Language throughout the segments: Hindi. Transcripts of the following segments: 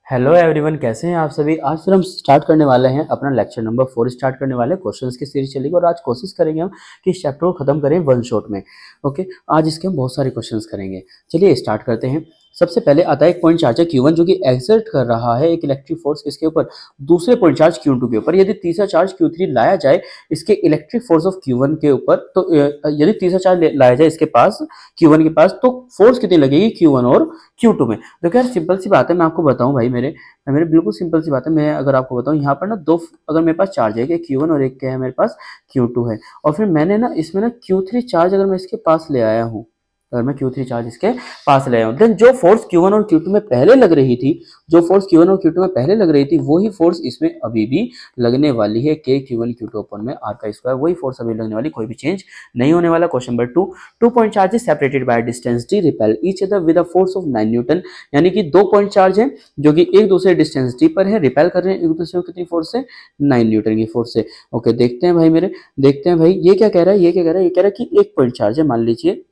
हेलो एवरीवन, कैसे हैं आप सभी। आज फिर हम स्टार्ट करने वाले हैं अपना लेक्चर नंबर 4 स्टार्ट करने वाले हैं। क्वेश्चंस की सीरीज चलेगी और आज कोशिश करेंगे हम कि इस चैप्टर को खत्म करें वन शॉट में। ओके, आज इसके हम बहुत सारे क्वेश्चंस करेंगे। चलिए स्टार्ट करते हैं। सबसे पहले आता है एक पॉइंट चार्ज है Q1 जो कि एक्सर्ट कर रहा है एक इलेक्ट्रिक फोर्स किसके ऊपर, दूसरे पॉइंट चार्ज Q2 के ऊपर। यदि तीसरा चार्ज Q3 लाया जाए इसके इलेक्ट्रिक फोर्स ऑफ Q1 के ऊपर, तो यदि तीसरा चार्ज लाया जाए इसके पास Q1 के पास, तो फोर्स कितनी लगेगी Q1 और Q2 में। देखो यार, सिंपल सी बात है, मैं आपको बताऊं भाई, मेरे बिल्कुल सिंपल सी बात है। मैं अगर आपको बताऊं, यहाँ पर ना दो, अगर मेरे पास चार्ज है कि Q1 और एक क्या है मेरे पास Q2 है, और फिर मैंने ना इसमें ना Q3 चार्ज अगर मैं इसके पास ले आया हूँ, अगर मैं Q3 चार्ज इसके पास ले आया हूँ, देन जो फोर्स Q1 और Q2 में पहले लग रही थी, जो फोर्स Q1 और Q2 में पहले लग रही थी, वही फोर्स इसमें अभी भी लगने वाली है। K Q1 Q2 अपन में R का स्क्वायर, वही फोर्स अभी लगने वाली, कोई भी चेंज नहीं होने वाला। Question number 2, 2 point charges separated by distance d repel each other with a force of 9 Newton. यानी कि 2 पॉइंट चार्ज है जो कि एक दूसरे डिस्टेंस d पर है, रिपेल कर रहे हैं एक दूसरे को कितनी फोर्स से, 9 न्यूटन की फोर्स से। ओके, देखते हैं भाई मेरे, देखते हैं भाई ये क्या कह रहा है, ये क्या कह रहा है, ये कह रहा है कि एक पॉइंट चार्ज है, मान लीजिए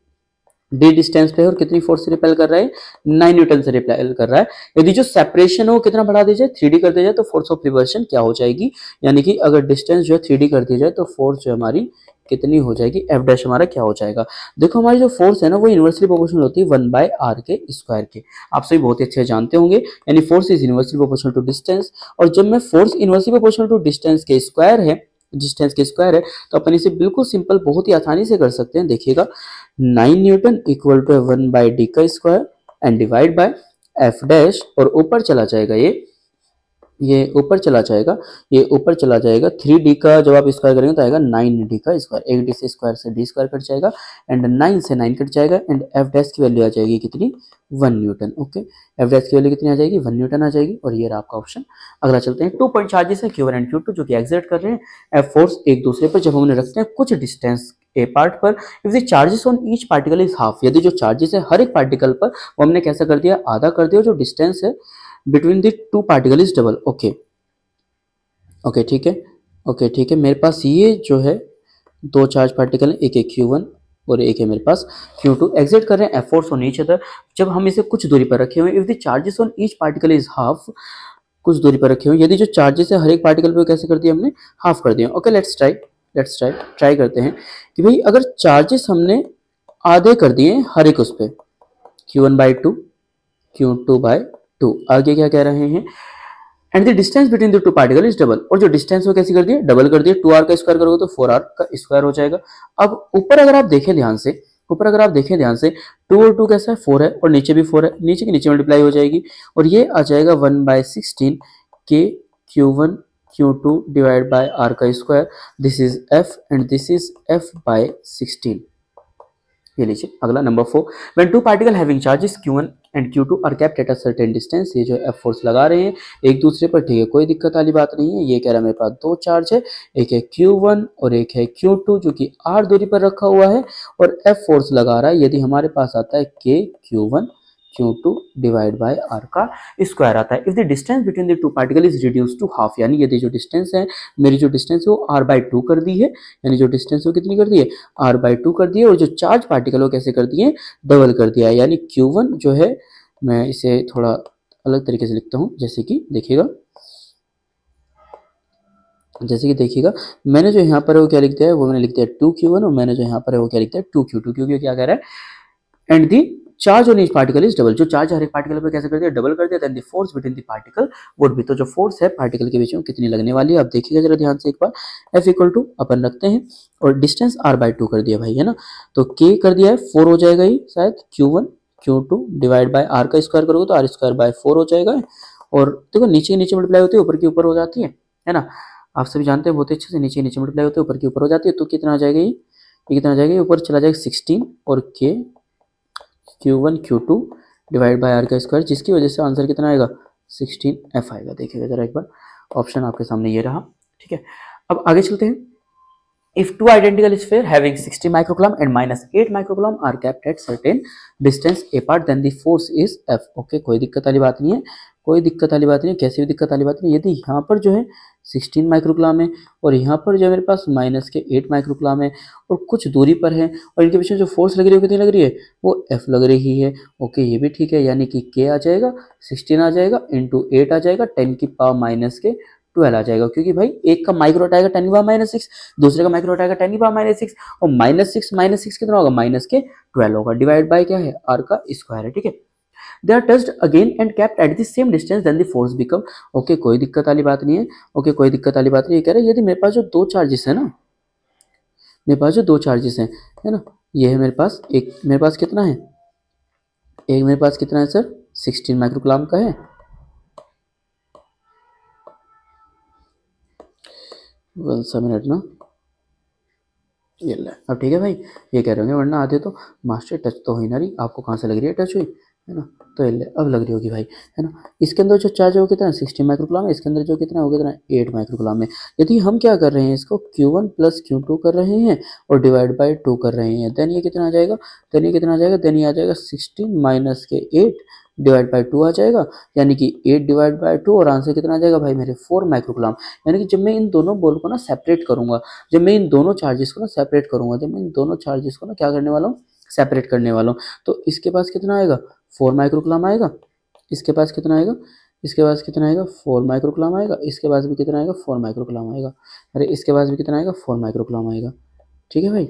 d डिस्टेंस पे है, और कितनी फोर्स से रिपेल कर रहा है, 9 न्यूटन से रिपेल कर रहा है। यदि जो सेपरेशन हो कितना बढ़ा दिया जाए, 3d कर दिया जाए, तो फोर्स ऑफ रिवर्शन क्या हो जाएगी, यानी कि अगर डिस्टेंस जो है 3d कर दी जाए तो फोर्स जो हमारी कितनी हो जाएगी, एफ डैश हमारा क्या हो जाएगा। देखो हमारी जो फोर्स है ना वो इन्वर्सली प्रोपोर्शनल होती है 1/r के स्क्वायर के। आप सभी बहुत ही अच्छे जानते होंगे, यानी force is inversely proportional to distance. और जब मैं force inversely proportional to distance के स्क्वायर है, डिस्टेंस के स्क्वायर है, तो अपन इसे बिल्कुल सिंपल बहुत ही आसानी से कर सकते हैं। देखिएगा, 9 न्यूटन इक्वल टू 1/d का square and divide by F dash, और ऊपर चला जाएगा ये ऊपर चला जाएगा, ये ऊपर चला जाएगा 3d का, जब आप स्क्वायर करेंगे तो आएगा 9d का स्क्वायर। एक डी से स्क्वायर से डी स्क्वायर कट जाएगा, एंड 9 से 9 कट जाएगा, एंड एफ डैश की वैल्यू आ जाएगी कितनी, 1 न्यूटन। ओके, एफ डैश की वैल्यू कितनी आ जाएगी, 1 न्यूटन आ जाएगी, और ये रहा आपका ऑप्शन। अगला चलते हैं, 2 पॉइंट चार्जेस है Q1 एंड Q2 जो कि एक्सर्ट कर रहे हैं एफ फोर्स एक दूसरे पर, जब हमने रखते हैं कुछ डिस्टेंस ए पार्ट पर। If the charges on each particle is half, यदि जो चार्जेस है हर एक पार्टिकल पर, वो हमने कैसा कर दिया, आधा कर दिया। जो डिस्टेंस है between the two particle is double. Okay okay ठीक है, ओके ठीक है। मेरे पास ये जो है दो चार्ज पार्टिकल है, एक है Q1 और एक है मेरे पास Q2, एक्सिट कर रहे हैं F force on each other. जब हम इसे कुछ दूरी पर रखे हुए, if the charges on each particle is half, कुछ दूरी पर रखे हुए, यदि जो चार्जेस है हर एक पार्टिकल पे कैसे कर दिया हमने, हाफ कर दिया। ओके, लेट्स ट्राई करते हैं कि भाई अगर चार्जेस हमने आधे कर दिए हर एक उस पे, Q1/2 Q2/2, आगे क्या कह रहे हैं, and the distance between the two particle is double, और जो डिस्टेंस वो कैसे कर दिया, डबल कर दिया। 2r का स्क्वायर करोगे तो 4r का स्क्वायर हो जाएगा। अब ऊपर अगर आप देखें ध्यान से, ऊपर अगर आप देखें ध्यान से, 2 और 2 कैसा है, 4 है, और नीचे भी 4 है, नीचे के नीचे मल्टीप्लाई हो जाएगी, और ये आ जाएगा 1/16 के Q1 Q2 divide by r का square. This is f and this is f/16। ये लीजिए अगला number 4, when two particle having charges Q1 and Q2 are kept at a certain distance, ये जो एफ फोर्स लगा रहे हैं एक दूसरे पर, ठीक है, कोई दिक्कत वाली बात नहीं है। ये कह रहा है मेरे पास दो चार्ज है, एक है Q1 और एक है Q2 जो कि r दूरी पर रखा हुआ है, और एफ फोर्स लगा रहा है, यदि हमारे पास आता है K Q1 Q2 divide by r का स्क्वायर आता है। If the distance between the two particle is reduce to half, यानी यदि जो डिस्टेंस है, मेरी जो डिस्टेंस है वो r/2 कर दी है, यानी जो डिस्टेंस है वो कितनी कर दी है, r/2 कर दी है, और जो चार्ज पार्टिकल वो कैसे कर दिए, डबल कर दिया है। यानी Q1 जो है, मैं इसे थोड़ा अलग तरीके से लिखता हूँ, जैसे कि देखिएगा, मैंने जो यहाँ पर है वो क्या लिख दिया है, वो मैंने लिख दिया 2Q1, और मैंने जो यहाँ पर है वो क्या लिख दिया 2Q2, क्योंकि क्या कह रहा है, and the charge on each particle is double, जो चार्ज हर एक पार्टिकल पर कैसे कर दिया, डबल कर दिया, then the force between the particle would be, तो जो फोर्स है पार्टिकल के बीच में कितनी लगने वाली है, आप देखिएगा जरा ध्यान से एक बार। F इक्वल टू अपन रखते हैं, और डिस्टेंस r/2 कर दिया भाई, है ना, तो K कर दिया है 4 हो जाएगा, ये शायद Q1 Q2 divide by r का स्क्वायर करोगे तो r²/4 हो जाएगा, और देखो नीचे नीचे मल्टीप्लाई होती है, ऊपर की ऊपर हो जाती है ना, आप सभी जानते हैं बहुत अच्छे से, नीचे नीचे मल्टीप्लाई होती है, ऊपर की ऊपर हो जाती है, तो कितना आ जाएगा, ये कितना आ जाएगा, ऊपर चला जाएगा 16, और K Q1 Q2 divide by r का स्क्वायर, जिसकी वजह से आंसर कितना आएगा, 16f आएगा। देखिएगा जरा एक बार, ऑप्शन आपके सामने ये रहा, ठीक है। अब आगे चलते हैं, If two identical sphere having 60 microcoulomb and minus 8 microcoulomb are kept at certain distance apart, then the force is F. Okay, कोई दिक्कत वाली बात नहीं है, कोई दिक्कत वाली बात नहीं है, कैसी भी दिक्कत वाली बात नहीं। यदि यहाँ पर जो है 16 माइक्रोकुलम है और यहाँ पर जो है मेरे पास माइनस के 8 माइक्रोकुलम है और कुछ दूरी पर है और इनके पीछे जो फोर्स लग रही है कितनी लग रही है, वो F लग रही है। ओके, ये भी ठीक है, यानी कि K आ जाएगा 16 आ जाएगा इंटू 8 आ जाएगा 10 की पावर माइनस के 12 आ जाएगा, क्योंकि भाई एक का माइक्रो आएगा 10 की पावर माइनस 6, दूसरे का माइक्रो आएगा 10 की पावर माइनस 6 और माइनस सिक्स कितना होगा, माइनस के 12 होगा, डिवाइड बाय क्या है, आर का स्क्वायर है। ठीक है, they are touched again and kept at the same distance then the force become. Okay, कोई दिक्कत वाली बात नहीं है। ओके, कोई दिक्कत वाली बात नहीं है। कह रहे हैं यदि मेरे पास जो दो चार्जेस है ना, मेरे पास जो दो चार्जेस हैं, है ना, ये है मेरे पास, एक मेरे पास कितना है, एक मेरे पास कितना है सर, 16 माइक्रोकुलम का है, वन सा मिनट ना, ये ले। अब ठीक है भाई, ये कह रहे होंगे वरना आधे तो मास्टर टच तो हुई ना रही, आपको कहाँ से लग रही है टच हुई, है ना, तो ये ले अब लग रही होगी भाई, है ना। इसके अंदर जो चार्ज है वो कितना है, 16 माइक्रोकुलम है, इसके अंदर जो कितना हो कितना 8 माइक्रोकुलम है। यदि हम क्या कर रहे हैं, इसको Q1 प्लस Q2 कर रहे हैं और डिवाइड बाई 2 कर रहे हैं, देन ये कितना आ जाएगा, देन ये कितना आ जाएगा, देन ये आ जाएगा 16 माइनस के 8 डिवाइड बाई 2 आ जाएगा, यानी कि 8 डिवाइड बाई 2 और आंसर कितना आ जाएगा भाई मेरे 4 माइक्रोकुलम। यानी कि जब मैं इन दोनों बॉल को ना सेपरेट करूंगा, जब मैं इन दोनों चार्जेस को ना सेपरेट करूंगा, जब मैं इन दोनों चार्जेस को ना क्या करने वाला हूँ, सेपरेट करने वाला हूँ, तो इसके पास कितना आएगा, 4 माइक्रोकुलम आएगा, इसके पास कितना आएगा, इसके पास कितना आएगा, 4 माइक्रोकुलम आएगा, इसके पास भी कितना आएगा, 4 माइक्रोकुलम आएगा, अरे इसके पास भी कितना आएगा, 4 माइक्रोकुलम आएगा। ठीक है भाई,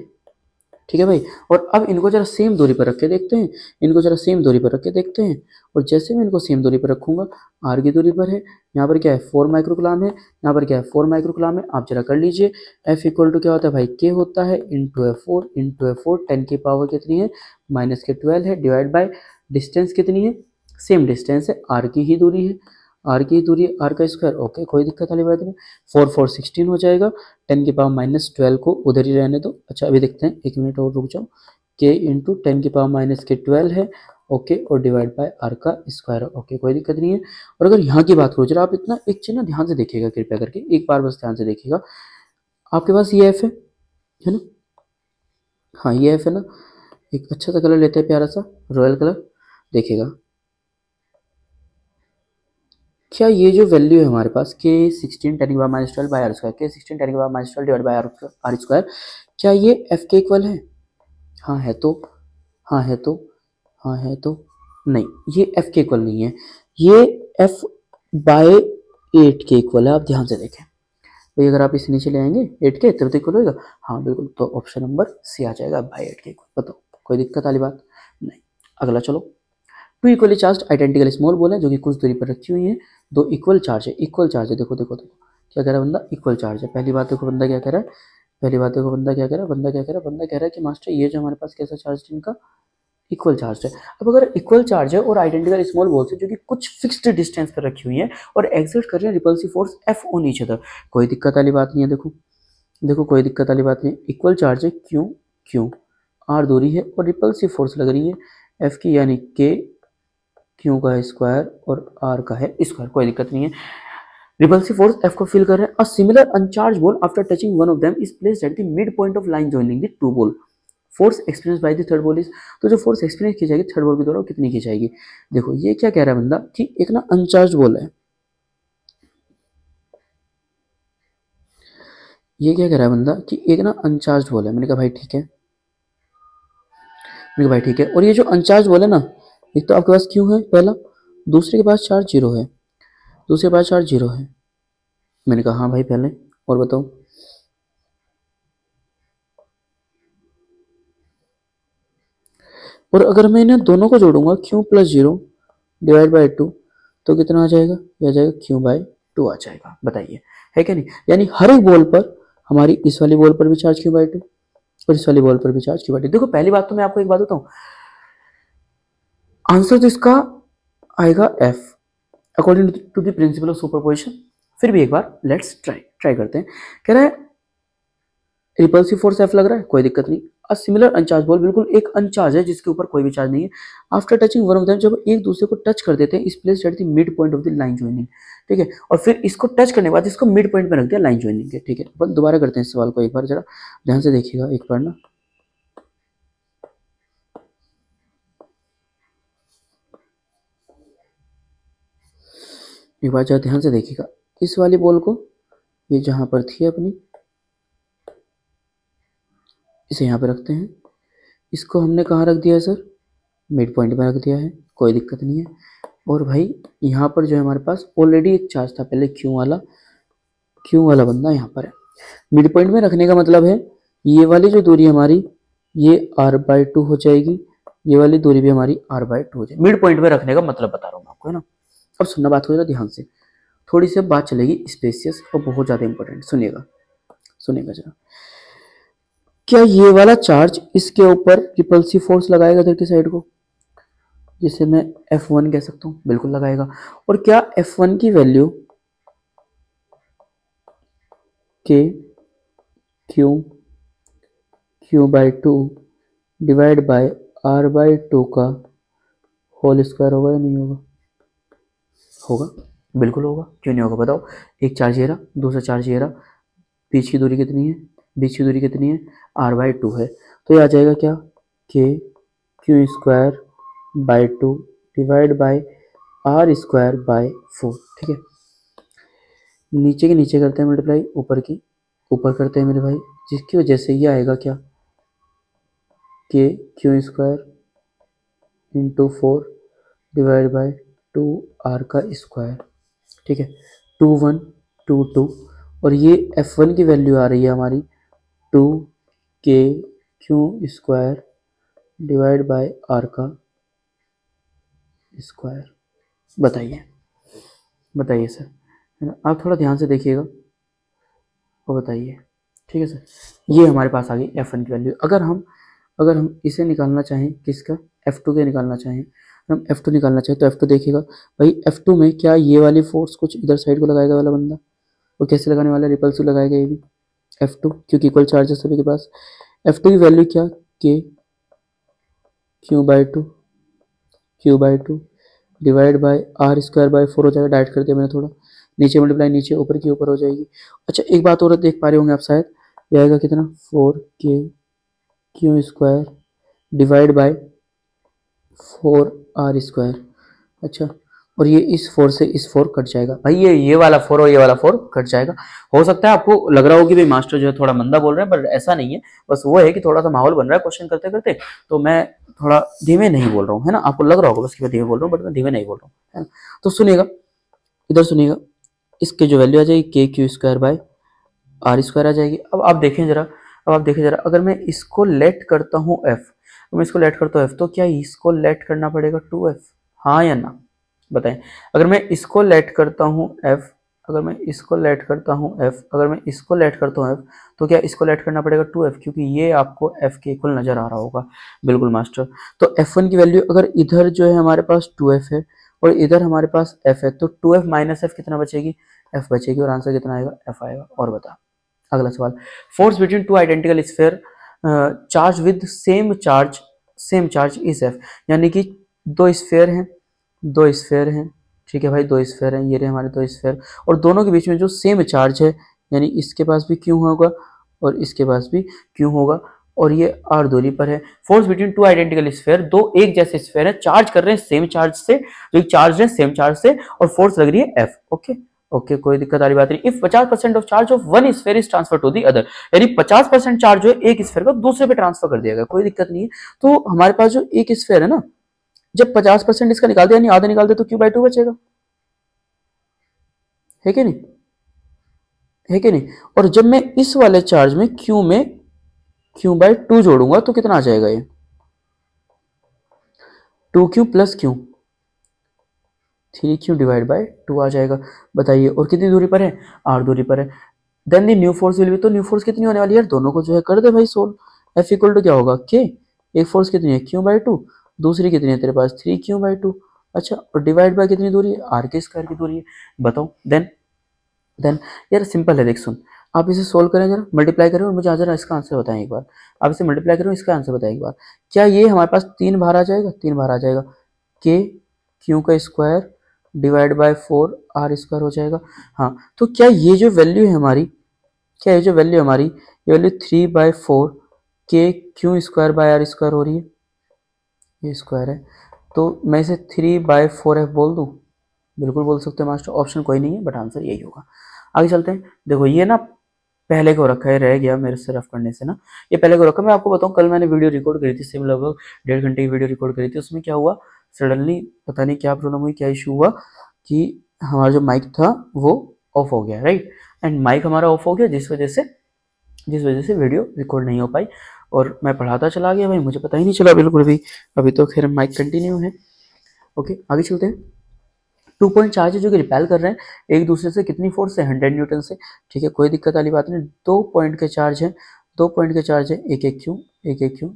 ठीक है भाई। और अब इनको जरा सेम दूरी पर रख के देखते हैं, इनको जरा सेम दूरी पर रख के देखते हैं, और जैसे मैं इनको सेम दूरी पर रखूंगा, आर की दूरी पर है, यहाँ पर क्या है 4 माइक्रोकुलम है, यहाँ पर क्या है 4 माइक्रोकुलम है, आप जरा कर लीजिए। एफ इक्वल टू क्या होता है भाई, के होता है इंटू एफ फोर 10 की पावर कितनी है, माइनस के 12 है, डिवाइड बाय डिस्टेंस कितनी है, सेम डिस्टेंस है, आर की ही दूरी है, आर की दूरी, आर का स्क्वायर। ओके, कोई दिक्कत वाली बात नहीं, 4 4 16 हो जाएगा, 10 की पावर माइनस 12 को उधर ही रहने दो। अच्छा अभी देखते हैं, एक मिनट और रुक जाओ, के इंटू 10 की पावर माइनस के 12 है, ओके, और डिवाइड बाय आर का स्क्वायर। ओके, कोई दिक्कत नहीं है। और अगर यहाँ की बात करो जरा, आप इतना एक चीज ना ध्यान से देखिएगा, कृपया करके एक बार बस ध्यान से देखिएगा, आपके पास ये एफ है ना, हाँ ये एफ है ना, एक अच्छा सा कलर लेते हैं, प्यारा सा रॉयल कलर, देखिएगा क्या ये जो वैल्यू है हमारे पास के 16 10 की power minus 12 by R square, K 16 10 की power minus 12 divide by R square, क्या ये एफ के इक्वल है, हाँ है तो, हाँ है तो, हाँ है तो, नहीं ये एफ के इक्वल नहीं है, ये एफ बाय 8 के इक्वल है। आप ध्यान से देखें भाई, अगर आप इसे नीचे ले आएंगे 8 के तब तो इक्वल होगा, हाँ बिल्कुल, तो ऑप्शन नंबर सी आ जाएगा बाय 8 के इक्वल। बताओ कोई दिक्कत वाली बात नहीं। अगला चलो, two equally charge identical small ball है जो कि कुछ दूरी पर रखी हुई है, दो इक्वल चार्ज है, इक्वल चार्ज है, देखो देखो देखो क्या कह रहा है बंदा, इक्वल चार्ज है। पहली बात देखो बंदा क्या कह रहा है, पहली बात देखो बंदा क्या कह रहा है, बंदा क्या कह रहा है, बंदा कह रहा है कि मास्टर ये जो हमारे पास कैसा चार्ज है, इनका इक्वल चार्ज है। अब अगर इक्वल चार्ज है और आइडेंटिकल स्मॉल बॉल्स है जो कि कुछ फिक्स्ड डिस्टेंस पर रखी हुई है और एक्सर्ट कर रहे हैं repulsive force F on each other, कोई दिक्कत वाली बात नहीं है। देखो देखो कोई दिक्कत वाली बात नहीं है, इक्वल चार्ज है, क्यों क्यों आर दूरी है और रिपल्सिव फोर्स लग रही है एफ की, यानी के क्यू का है स्क्वायर और आर का है स्क्वायर, कोई दिक्कत नहीं है। रिपल्सिव फोर्स एफ को फील कर रहे हैं। A similar अनचार्ज ball after touching one of them is placed at the mid point of line joining the two ball, force experience by the third ball is, तो जो फोर्स एक्सपीरियंस की जाएगी थर्ड बॉल के द्वारा कितनी की जाएगी। देखो ये क्या कह रहा है बंदा कि एक ना अनचार्ज बॉल है, ये क्या कह रहा है बंदा कि एक ना अनचार्ज बॉल है। मैंने कहा भाई ठीक है, मैंने कहा भाई ठीक है, और ये जो अनचार्ज बॉल है ना, एक तो आपके पास क्यों है पहला, दूसरे के पास चार्ज जीरो है, दूसरे के पास चार्ज जीरो है। मैंने कहा हाँ भाई पहले, और बताओ और अगर मैं इन्हें दोनों को जोड़ूंगा Q plus zero divide by 2 तो कितना आ जाएगा, ये आ जाएगा क्यू बाई 2 आ जाएगा। बताइए है क्या नहीं, यानी हर एक बॉल पर हमारी इस वाली बॉल पर भी चार्ज क्यू बाई 2 और इस वाली बॉल पर भी चार्ज क्यू बाई 2। देखो पहली बात तो मैं आपको एक बात बताऊं, आंसर तो इसका आएगा F according to the principle of superposition. फिर भी एक बार लेट्स ट्राई करते हैं। कह रहा है रिपल्सिव फोर्स एफ लग रहा है, कोई दिक्कत नहीं, अ सिमिलर अनचार्ज बॉल, बिल्कुल एक अनचार्ज है जिसके ऊपर कोई भी चार्ज नहीं है। After touching one of them, जब एक दूसरे को टच कर देते हैं, इस place at the mid point of the line joining, ठीक है, और फिर इसको टच करने के बाद इसको मिड पॉइंट में रख दिया लाइन ज्वाइनिंग के, ठीक है। अपन दोबारा करते हैं इस सवाल को, एक बार जरा ध्यान से देखिएगा एक बार ना। एक बार जरा ध्यान से देखिएगा इस वाली बॉल को, ये जहां पर थी अपनी, इसे यहाँ पे रखते हैं। इसको हमने कहाँ रख दिया है सर? मिड पॉइंट में रख दिया है, कोई दिक्कत नहीं है। और भाई यहाँ पर जो है हमारे पास ऑलरेडी एक चार्ज था पहले, क्यू वाला बंदा यहाँ पर है। मिड पॉइंट में रखने का मतलब है ये वाली जो दूरी हमारी, ये r/2 हो जाएगी, ये वाली दूरी भी हमारी r/2 हो जाएगी। मिड पॉइंट में रखने का मतलब बता रहा हूँ आपको, है ना। अब सुनना बात को जरा ध्यान से, थोड़ी सी बात चलेगी स्पेसियस और बहुत ज़्यादा इंपॉर्टेंट, सुनिएगा जरा। क्या ये वाला चार्ज इसके ऊपर रिपल्सिव फोर्स लगाएगा इधर की साइड को, जिसे मैं F1 कह सकता हूँ? बिल्कुल लगाएगा। और क्या F1 की value K Q/2 divide by R/2 का होल स्क्वायर होगा या नहीं होगा? होगा, बिल्कुल होगा, क्यों नहीं होगा बताओ। एक चार्ज ये रहा, दूसरा चार्ज ये रहा, बीच की दूरी कितनी है? बीच की दूरी कितनी है? r/2 है। तो ये आ जाएगा क्या? Q²/2 डिवाइड बाय R²/4, ठीक है। नीचे के नीचे करते हैं मल्टीप्लाई, ऊपर की ऊपर करते हैं मेरे भाई, जिसकी वजह से ये आएगा क्या? Q² × 4 डिवाइड बाय 2r का स्क्वायर, ठीक है। 2 1 2 2, और ये F1 की वैल्यू आ रही है हमारी 2kQ² डिवाइड बाय r का स्क्वायर। बताइए सर, है ना। आप थोड़ा ध्यान से देखिएगा और बताइए, ठीक है सर। ये हमारे पास आ गई F1 की वैल्यू। अगर हम इसे निकालना चाहें, किसका? F2 के निकालना चाहें, हम F2 निकालना चाहें तो F2 देखिएगा भाई, F2 में क्या ये वाली फोर्स कुछ इधर साइड को लगाएगा वाला बंदा? वो कैसे लगाने वाला? रिपल्सिव लगाएगा ये भी F2, क्योंकि इक्वल चार्ज है सभी के पास। F2 की वैल्यू क्या? K Q/2 divide by R²/4 हो जाएगा। डाइट कर दिया मैंने थोड़ा, नीचे मल्टीप्लाई नीचे, ऊपर की ऊपर हो जाएगी। अच्छा एक बात और देख पा रहे होंगे आप शायद, ये आएगा कितना? 4kQ² divide by 4r²। अच्छा, और ये इस 4 से इस 4 कट जाएगा भाई, ये वाला 4 और ये वाला 4 कट जाएगा। हो सकता है आपको लग रहा हो कि भाई मास्टर जो है थोड़ा मंदा बोल रहे हैं, पर ऐसा नहीं है। बस वो है कि थोड़ा सा माहौल बन रहा है क्वेश्चन करते करते, तो मैं थोड़ा धीमे नहीं बोल रहा हूँ, है ना। आपको लग रहा होगा बस कि मैं धीमे बोल रहा हूँ, बट मैं धीमे नहीं बोल रहा हूँ, है ना। तो सुनिएगा, इधर सुनिएगा, इसकी जो वैल्यू आ जाएगी KQ²/r² आ जाएगी। अब आप देखें जरा, अगर मैं इसको लेट करता हूँ F, तो क्या इसको लेट करना पड़ेगा 2F? हाँ या ना, बताएं। अगर मैं इसको लेट करता हूँ F, तो क्या इसको लेट करना पड़ेगा 2F? क्योंकि ये आपको F के इक्वल नजर आ रहा होगा। बिल्कुल मास्टर। तो F1 की वैल्यू अगर इधर जो है हमारे पास 2F है और इधर हमारे पास F है, तो 2F - F कितना बचेगी? F बचेगी, और आंसर कितना आएगा? F आएगा। और बता, अगला सवाल। Force between two identical sphere charge with same charge is F। यानी कि दो स्फीयर हैं, ठीक है भाई, 2 स्फीयर हैं, ये रहे हमारे 2 स्फीयर, और दोनों के बीच में जो सेम चार्ज है, यानी इसके पास भी क्यू होगा और इसके पास भी क्यू होगा, और ये r दूरी पर है। Force between two identical sphere, दो एक जैसे स्फीयर है, चार्ज कर रहे हैं सेम चार्ज से, जो चार्ज है सेम चार्ज से, और फोर्स लग रही है F। ओके, कोई दिक्कत वाली बात नहीं। If 50% of charge of one sphere is transfer to the other, यानी 50% चार्ज जो है एक स्फीयर का दूसरे पे ट्रांसफर कर दिया गया, कोई दिक्कत नहीं है। तो हमारे पास जो एक स्फीयर है ना, जब 50% इसका निकाल दिया, यानी आधा निकाल दे, तो Q/2 बचेगा, है कि नहीं? और जब मैं इस वाले चार्ज में Q/2 जोड़ूंगा तो कितना आ जाएगा? ये 2Q + Q, 3Q divide by 2 आ जाएगा। बताइए, और कितनी दूरी पर है? r दूरी पर है। Then the new force will be, तो न्यू फोर्स कितनी होने वाली है? दोनों को जो है कर दे भाई सोल्व। F = क्या होगा? K, एक फोर्स कितनी है? Q/2, दूसरी कितनी है तेरे पास? 3Q/2। अच्छा, और डिवाइड बाय कितनी दूरी है? r² की दूरी है। बताओ। देन यार सिंपल है, देख सुन, आप इसे सोल्व करें जरा, मल्टीप्लाई करें और मुझे जरा इसका आंसर बताएं एक बार। आप इसे मल्टीप्लाई करें, इसका आंसर बताएं एक बार। क्या ये हमारे पास 3 बार आ जाएगा? 3 बार आ जाएगा। के क्यू का square divide by 4 R square हो जाएगा। हाँ, तो क्या ये जो वैल्यू है हमारी, क्या ये जो वैल्यू हमारी, ये value 3/4 K Q square by R square हो रही है, ये स्क्वायर है। तो मैं इसे 3/4f बोल दूँ? बिल्कुल बोल सकते हैं मास्टर, ऑप्शन कोई नहीं है, बट आंसर यही होगा। आगे चलते हैं। देखो ये ना पहले को रखा है, रह गया मेरे से रफ करने से ना, ये पहले को रखा। मैं आपको बताऊं, कल मैंने वीडियो रिकॉर्ड करी थी, सिम लगभग 1.5 घंटे की वीडियो रिकॉर्ड करी थी। उसमें क्या हुआ, सडनली पता नहीं क्या प्रॉब्लम हुई, क्या इशू हुआ कि हमारा जो माइक था वो ऑफ हो गया, राइट। एंड माइक हमारा ऑफ हो गया, जिस वजह से वीडियो रिकॉर्ड नहीं हो पाई और मैं पढ़ाता चला गया भाई, मुझे पता ही नहीं चला बिल्कुल भी। अभी तो खैर माइक कंटिन्यू है। ओके, आगे चलते हैं। 2 पॉइंट चार्ज है जो कि रिपेल कर रहे हैं एक दूसरे से, कितनी फोर्स से? 100 न्यूटन से। ठीक है, कोई दिक्कत वाली बात नहीं। 2 पॉइंट के चार्ज है, 2 पॉइंट के चार्ज है, एक एक क्यू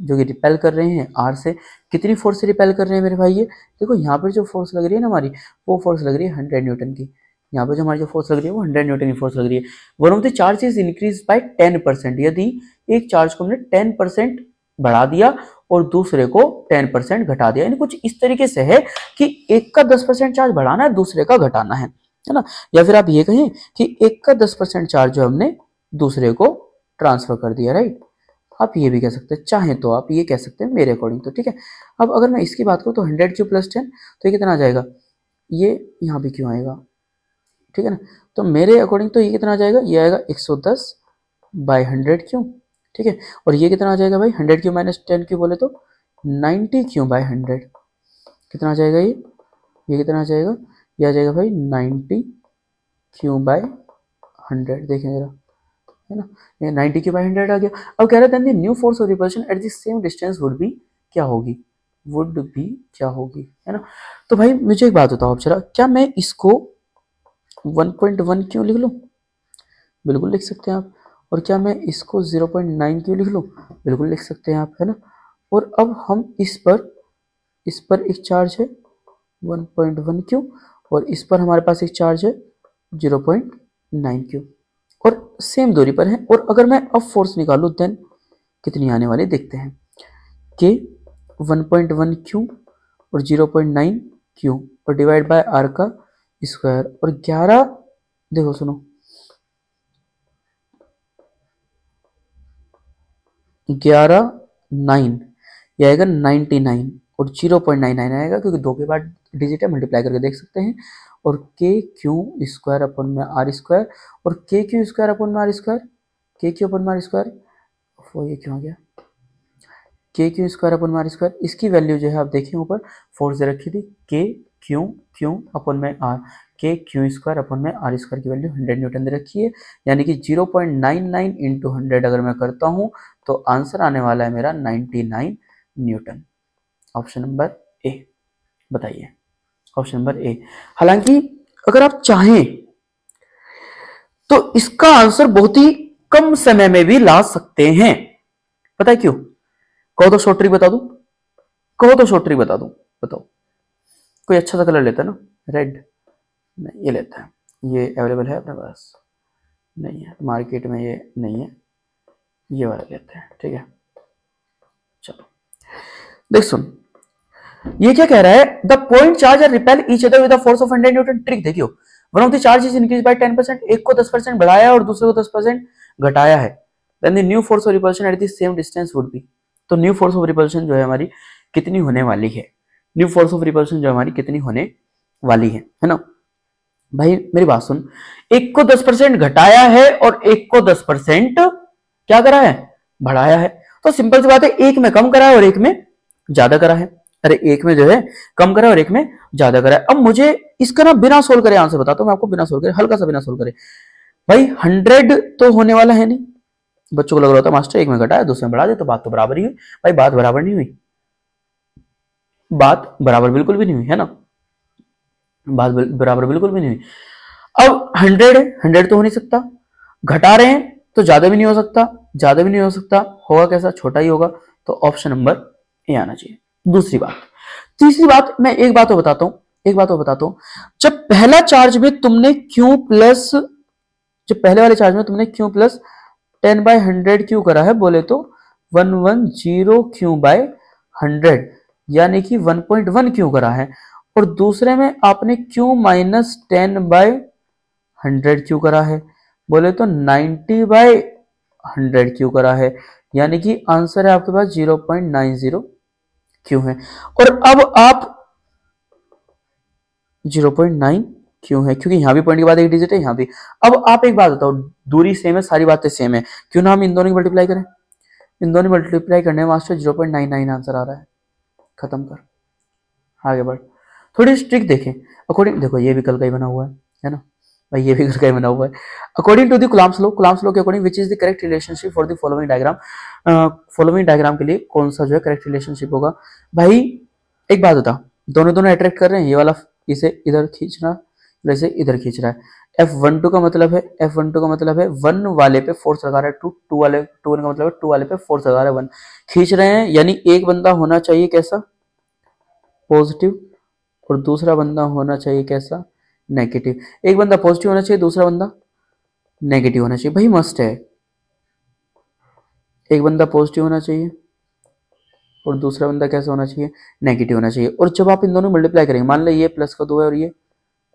जो कि रिपेल कर रहे हैं आर से। कितनी फोर्स से रिपेल कर रहे हैं मेरे भाई? ये देखो यहाँ पर जो फोर्स लग रही है ना हमारी, वो फोर्स लग रही है 100 न्यूटन की। यहाँ पर जो हमारी जो फोर्स लग रही है वो 100 न्यूटन की फोर्स लग रही है। One of the charge is increase by 10%। यदि एक चार्ज को हमने 10% बढ़ा दिया और दूसरे को 10% घटा दिया, यानी कुछ इस तरीके से है कि एक का 10% चार्ज बढ़ाना है, दूसरे का घटाना है ना। या फिर आप ये कहें कि एक का 10% चार्ज जो हमने दूसरे को ट्रांसफर कर दिया, राइट। आप ये भी कह सकते हैं, चाहें तो आप ये कह सकते हैं मेरे अकॉर्डिंग तो, ठीक है। अब अगर मैं इसकी बात करूँ तो 100 क्यू प्लस 10 तो ये कितना आ जाएगा? ये यहाँ भी क्यों आएगा, ठीक है ना। तो मेरे अकॉर्डिंग तो ये कितना आ जाएगा? ये आएगा 110/100 क्यू, ठीक है। और ये कितना आ जाएगा भाई? 100 क्यू माइनस 10 क्यू बोले तो 90 क्यू बाय 100। कितना आ जाएगा ये कितना आ जाएगा? ये आ जाएगा भाई 90 क्यू बाय 100। देखें जरा, है ना, ये 90 क्यू बाय 100 आ गया। अब कह रहे थे new force of repulsion at the same distance would B क्या होगी? है ना। तो भाई मुझे एक बात बताओ आप जरा, क्या मैं इसको 1.1 क्यों लिख लूँ? बिल्कुल लिख सकते हैं आप। और क्या मैं इसको 0.9 क्यों लिख लूँ? बिल्कुल लिख सकते हैं आप, है ना। और अब हम इस पर एक चार्ज है 1.1 क्यू और इस पर हमारे पास एक चार्ज है 0.9 क्यू और सेम दूरी पर है। और अगर मैं अब फोर्स निकालूँ देन कितनी आने वाली देखते हैं। के 1.1 क्यू और 0.9 क्यू और डिवाइड बाय आर का स्क्वायर और 11, देखो सुनो, 11 9 ये आएगा 99 और 0.99 आएगा, क्योंकि 2 के बाद डिजिट है, मल्टीप्लाई करके देख सकते हैं। और के क्यू स्क्वायर अपन में आर स्क्वायर और के क्यू स्क्वायर अपन में आर स्क्वायर, के क्यू अपन में आर स्क्वायर, वो ये क्यों आ गया? के क्यू स्क्वायर अपन में आर स्क्वायर, इसकी वैल्यू जो है आप देखिए ऊपर 4 से रखी थी। के क्यू अपन में आर, के क्यू स्क्वायर अपन में आर स्क्वायर की वैल्यू 100 न्यूटन दे रखी है, यानी कि 0.99 इंटू 100 अगर मैं करता हूं तो आंसर आने वाला है मेरा 99 न्यूटन। ऑप्शन नंबर ए, बताइए ऑप्शन नंबर ए। हालांकि अगर आप चाहें तो इसका आंसर बहुत ही कम समय में भी ला सकते हैं। पता है क्यों? कहो तो शॉर्ट ट्रिक बता दूं, बताओ। कोई अच्छा सा कलर लेता है ना, रेड, नहीं ये लेता है, ये अवेलेबल है अपने पास? नहीं है, मार्केट में ये नहीं है, ये वाला लेते हैं, ठीक है। चलो देख सुन, ये क्या कह रहा है? The point charge are repel each other with the force of 100 newton. Trick देखियो, one of the charge is increase by 10%, एक को 10% बढ़ाया और दूसरे को 10% घटाया है, then the new force of repulsion at the same distance would be. तो न्यू फोर्स ऑफ रिपल्शन जो है हमारी कितनी होने वाली है? न्यू फोर्स ऑफ रिपल्शन जो हमारी कितनी होने वाली है ना भाई। मेरी बात सुन, एक को 10% घटाया है और एक को 10% क्या करा है? बढ़ाया है। तो सिंपल सी बात है, एक में कम करा है और एक में ज्यादा करा है। अरे एक में जो है कम करा है और एक में ज्यादा करा है। अब मुझे इसका ना बिना सोल्व करे आंसर बताता हूं मैं आपको, बिना सोल्व करे, हल्का सा बिना सोल्व करे। भाई 100 तो होने वाला है नहीं, बच्चों को लग रहा था मास्टर एक में घटाया दूसरे में बढ़ा दे तो बात तो बराबर ही हुई। भाई बात बराबर नहीं हुई, बात बराबर बिल्कुल भी नहीं हुई, है ना, बात बराबर बिल्कुल भी नहीं हुई। अब 100 तो हो नहीं सकता, घटा रहे हैं तो ज्यादा भी नहीं हो सकता, होगा कैसा? छोटा ही होगा। तो ऑप्शन नंबर ए आना चाहिए। दूसरी बात, तीसरी बात, मैं एक बात और बताता हूं, जब पहला चार्ज में तुमने Q प्लस जो पहले वाले चार्ज में तुमने क्यू प्लस 10/100 क्यू करा है, बोले तो 110 क्यू बाय 100 यानी कि 1.1 क्यू करा है, और दूसरे में आपने क्यू माइनस 10/100 क्यू करा है, बोले तो 90/100 क्यू करा है, यानी कि आंसर है आपके पास 0.90 क्यू है। और अब आप 0.9 क्यों है, क्योंकि यहां भी पॉइंट के बाद एक डिजिट है, यहां भी। अब आप एक बात बताओ, दूरी सेम है, सारी बातें सेम है, क्यों ना हम इन दोनों की मल्टीप्लाई करें। इन दोनों मल्टीप्लाई करने में मास्टर 0.99 आंसर आ रहा है। खत्म कर, आगे बढ़। थोड़ी स्ट्रिक देखें, अकॉर्डिंग, देखो ये भी कल का ही बना हुआ है ना भाई, ये भी कल का ही बना हुआ है। According to the Coulomb's law, Coulomb's law के according which is the correct relationship for the following diagram, following diagram के लिए कौन सा जो है करेक्ट रिलेशनशिप होगा। भाई एक बात बता, दोनों दोनों अट्रैक्ट कर रहे हैं, ये वाला इसे इधर खींचना, वैसे इधर खींच रहा है। F12 का मतलब है, F12 का मतलब है 1 वाले पे फोर्स लगा रहा है 2, 2 वाले 2 का मतलब है 2 वाले पे फोर्स लगा रहा है 1, खींच रहे हैं, यानी एक बंदा होना चाहिए कैसा, पॉजिटिव, और दूसरा बंदा होना चाहिए कैसा, नेगेटिव। एक बंदा पॉजिटिव होना चाहिए, दूसरा बंदा नेगेटिव होना चाहिए, भाई मस्ट है। एक बंदा पॉजिटिव होना चाहिए और दूसरा बंदा कैसा होना चाहिए, नेगेटिव होना चाहिए। और जब आप इन दोनों मल्टीप्लाई करेंगे, मान लो ये प्लस का 2 है और ये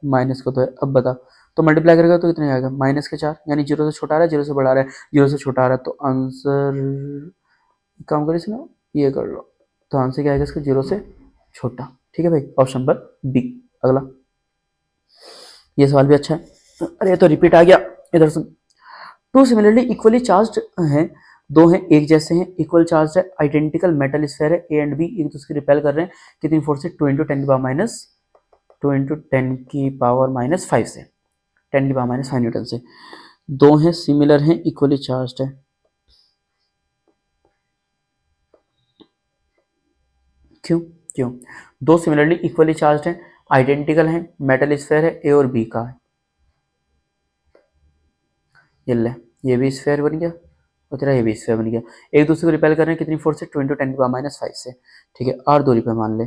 माइनस का 2 है, अब बता, तो मल्टीप्लाई करेगा तो कितने आएगा, माइनस के 4, यानी 0 से छोटा आ रहा है, 0 से बड़ा आ रहा है, 0 से छोटा आ रहा है, तो आंसर काम करें इसमें, ये कर लो, तो आंसर क्या आएगा इसका, 0 से छोटा। ठीक है भाई, ऑप्शन नंबर बी। अगला, ये सवाल भी अच्छा है, अरे तो रिपीट आ गया, इधर सुन। टू सिमिलरली इक्वली चार्ज्ड हैं, दो हैं एक जैसे हैं, इक्वल चार्ज है, आइडेंटिकल मेटल स्फेयर है, ए एंड बी एक दूसरे को रिपेल कर रहे हैं, कितनी फोर्स से, 2 × 10 की पावर माइनस 2 × 10 की पावर माइनस 5 से, 10 की पावर माइनस 5 न्यूटन से। दो हैं, सिमिलर हैं, इक्वली चार्ज्ड है, क्यों क्यों, दो सिमिलरली इक्वली चार्ज्ड हैं, आइडेंटिकल हैं, मेटल स्फेयर है, ए और बी का है, ये ले, ये भी स्फेयर बन गया और तेरा ये भी स्फेयर बन गया, एक दूसरे को रिपेल कर रहे हैं, कितनी फोर्स से, 2 × 10 की पावर माइनस 5 से। ठीक है, आर दूरी पे मान ले,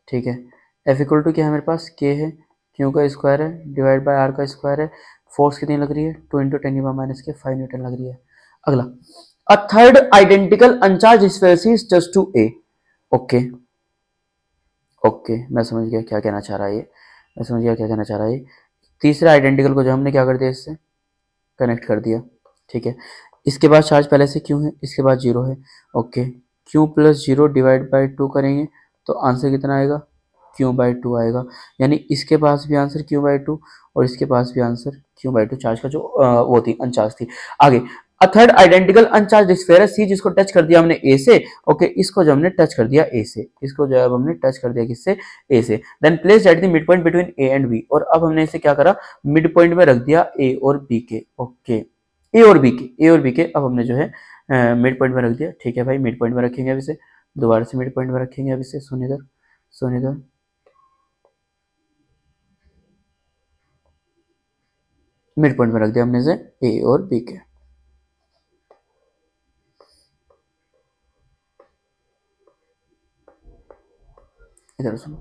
ठीक है, एफ इक्वल टू क्या है मेरे पास, के है, क्यू का स्क्वायर है डिवाइड बाय आर का स्क्वायर है, फोर्स कितनी लग रही है, 2 × 10 की पावर माइनस के 5 न्यूटन लग रही है। अगला, a third identical uncharged sphere is just to A. Okay okay, मैं समझ गया क्या कहना चाह रहा है ये, मैं समझ गया क्या कहना चाह रहा है ये। तीसरे आइडेंटिकल को जो हमने क्या कर दिया, इससे कनेक्ट कर दिया। ठीक है, इसके बाद चार्ज पहले से क्यों है, इसके बाद 0 है। Okay, Q plus 0 divide by 2 करेंगे तो आंसर कितना आएगा, Q/2 आएगा, यानी इसके पास भी आंसर Q/2 और इसके पास भी आंसर Q/2, चार्ज का जो वो थी अनचार्ज थी। आगे, अ थर्ड आइडेंटिकल अनचार्ज स्फीयर है सी, जिसको टच कर दिया हमने ए से। ओके, इसको जब हमने टच कर दिया ए से, इसको जब हमने टच कर दिया किससे, ए से, then place at the mid point between A and B, और अब हमने इसे क्या करा, मिड पॉइंट में रख दिया ए और बी के। ओके, ए और बी के अब हमने जो है मिड पॉइंट में रख दिया। ठीक है भाई, मिड पॉइंट में रखेंगे अब इसे, दोबारा से मिड पॉइंट में रखेंगे अब इसे, सुन इधर, सुन इधर, मिड पॉइंट में रख दिया हमने इसे ए और बी के। इधर सुनो,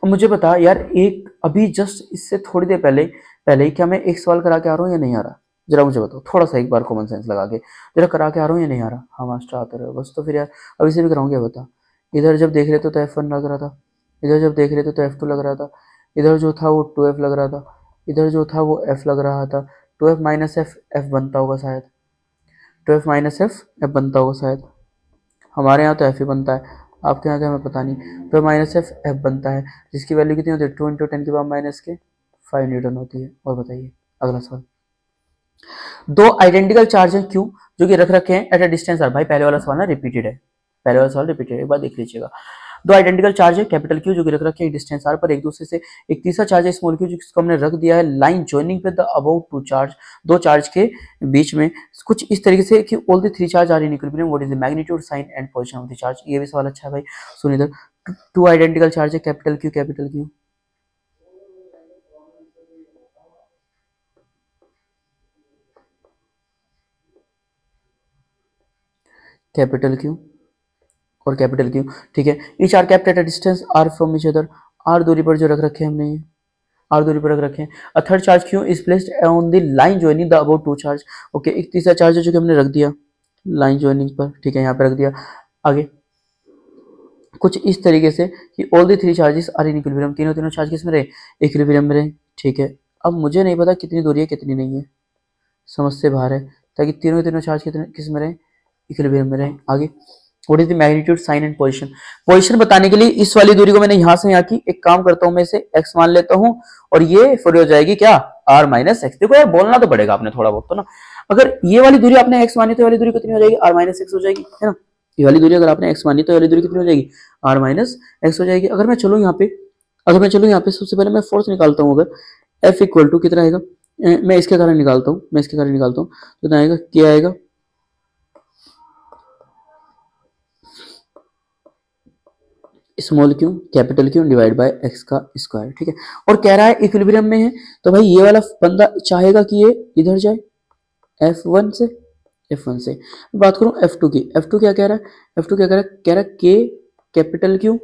अब मुझे बता यार, एक अभी जस्ट इससे थोड़ी देर पहले पहले ही क्या मैं एक सवाल करा के आ रहा हूँ या नहीं आ रहा, जरा मुझे बताओ, थोड़ा सा एक बार कॉमन सेंस लगा के, जरा करा के आ रहा हूँ या नहीं आ रहा। हाँ मास्टर आते रहो बस, तो फिर यार अभी से भी कराऊंगे, बता। इधर जब देख रहे थे तो F1 लग रहा था, इधर जब देख रहे थे तो F2 लग रहा था, इधर जो था वो 2F लग रहा था, इधर जो था वो F लग रहा था, 2F माइनस एफ, एफ बनता होगा शायद, 2F माइनस एफ, एफ बनता होगा शायद, हमारे यहाँ तो एफ ही बनता है, आपके यहाँ क्या हमें पता नहीं। तो माइनस एफ, एफ बनता है, जिसकी वैल्यू कितनी होती है, 2 × 10 की पावर माइनस के 5 न्यूटन होती है। और बताइए अगला सवाल, दो आइडेंटिकल चार्ज हैं क्यू, जो कि रख रखे हैं एट अ डिस्टेंस आर। भाई पहले वाला सवाल ना रिपीटेड है, पहले वाला सवाल रिपीटेड है, एक बार देख लीजिएगा। दो आइडेंटिकल चार्ज है कैपिटल क्यू, जो कि रख रखे हैं डिस्टेंस आर पर एक दूसरे से, एक तीसरा चार्ज है स्मॉल क्यू, जिसको हमने रख दिया है line joining with the about two charge, दो चार्ज के बीच में, कुछ इस तरीके से कि all the three charge are in equilibrium, what is the magnitude, sign and position of the charge. ये भी सवाल अच्छा है भाई, सुन इधर, टू आइडेंटिकल चार्ज है capital Q, capital Q, capital Q और कैपिटल क्यू। ठीक है, each are kept at a distance R from each other, are दूरी पर जो रख रखे हैं हमने ये, आर दूरी पर रख रखे हैं। A third charge Q is placed on the line joining the above two charge. Okay, एक तीसरा चार्ज है जो कि हमने रख दिया लाइन जॉइनिंग पर, ठीक है, यहाँ पे रख दिया। आगे कुछ इस तरीके से कि all the three charges are in equilibrium, तीनों चार्ज किस में रहे, इक्विलिब्रियम में रहे, ठीक है। अब मुझे नहीं पता कितनी दूरी है कितनी नहीं है, समझ से बाहर है, ताकि तीनों चार्ज कितने किस में रहे, इक्विलिब्रियम में रहे। आगे what is the magnitude sign and position, position बताने के लिए इस वाली दूरी को मैंने यहां से यहाँ की, एक काम करता हूं मैं इसे x मान लेता हूं और ये फिर हो जाएगी क्या r माइनस एक्स। देखो यार बोलना तो पड़ेगा आपने थोड़ा बहुत तो ना, अगर ये वाली दूरी आपने x मानी तो ये वाली दूरी कितनी हो जाएगी, r माइनस एक्स हो जाएगी, है ना। ये वाली दूरी अगर आपने x मानी तो ये वाली दूरी कितनी हो जाएगी, r माइनस एक्स हो जाएगी। अगर मैं चलूँ यहाँ पे सबसे पहले मैं फोर्स निकालता हूँ, अगर F इक्वल टू कितना आएगा, मैं इसके कारण निकालता हूँ, कितना आएगा, क्या आएगा, small Q capital Q divide by x का स्क्वायर, ठीक है। और कह रहा है इक्विलिब्रियम में है, तो भाई ये वाला बंदा चाहेगा कि ये इधर जाए F1 से। बात करूं F2 की, F2 क्या कह रहा है, कह रहा है K कैपिटल क्यू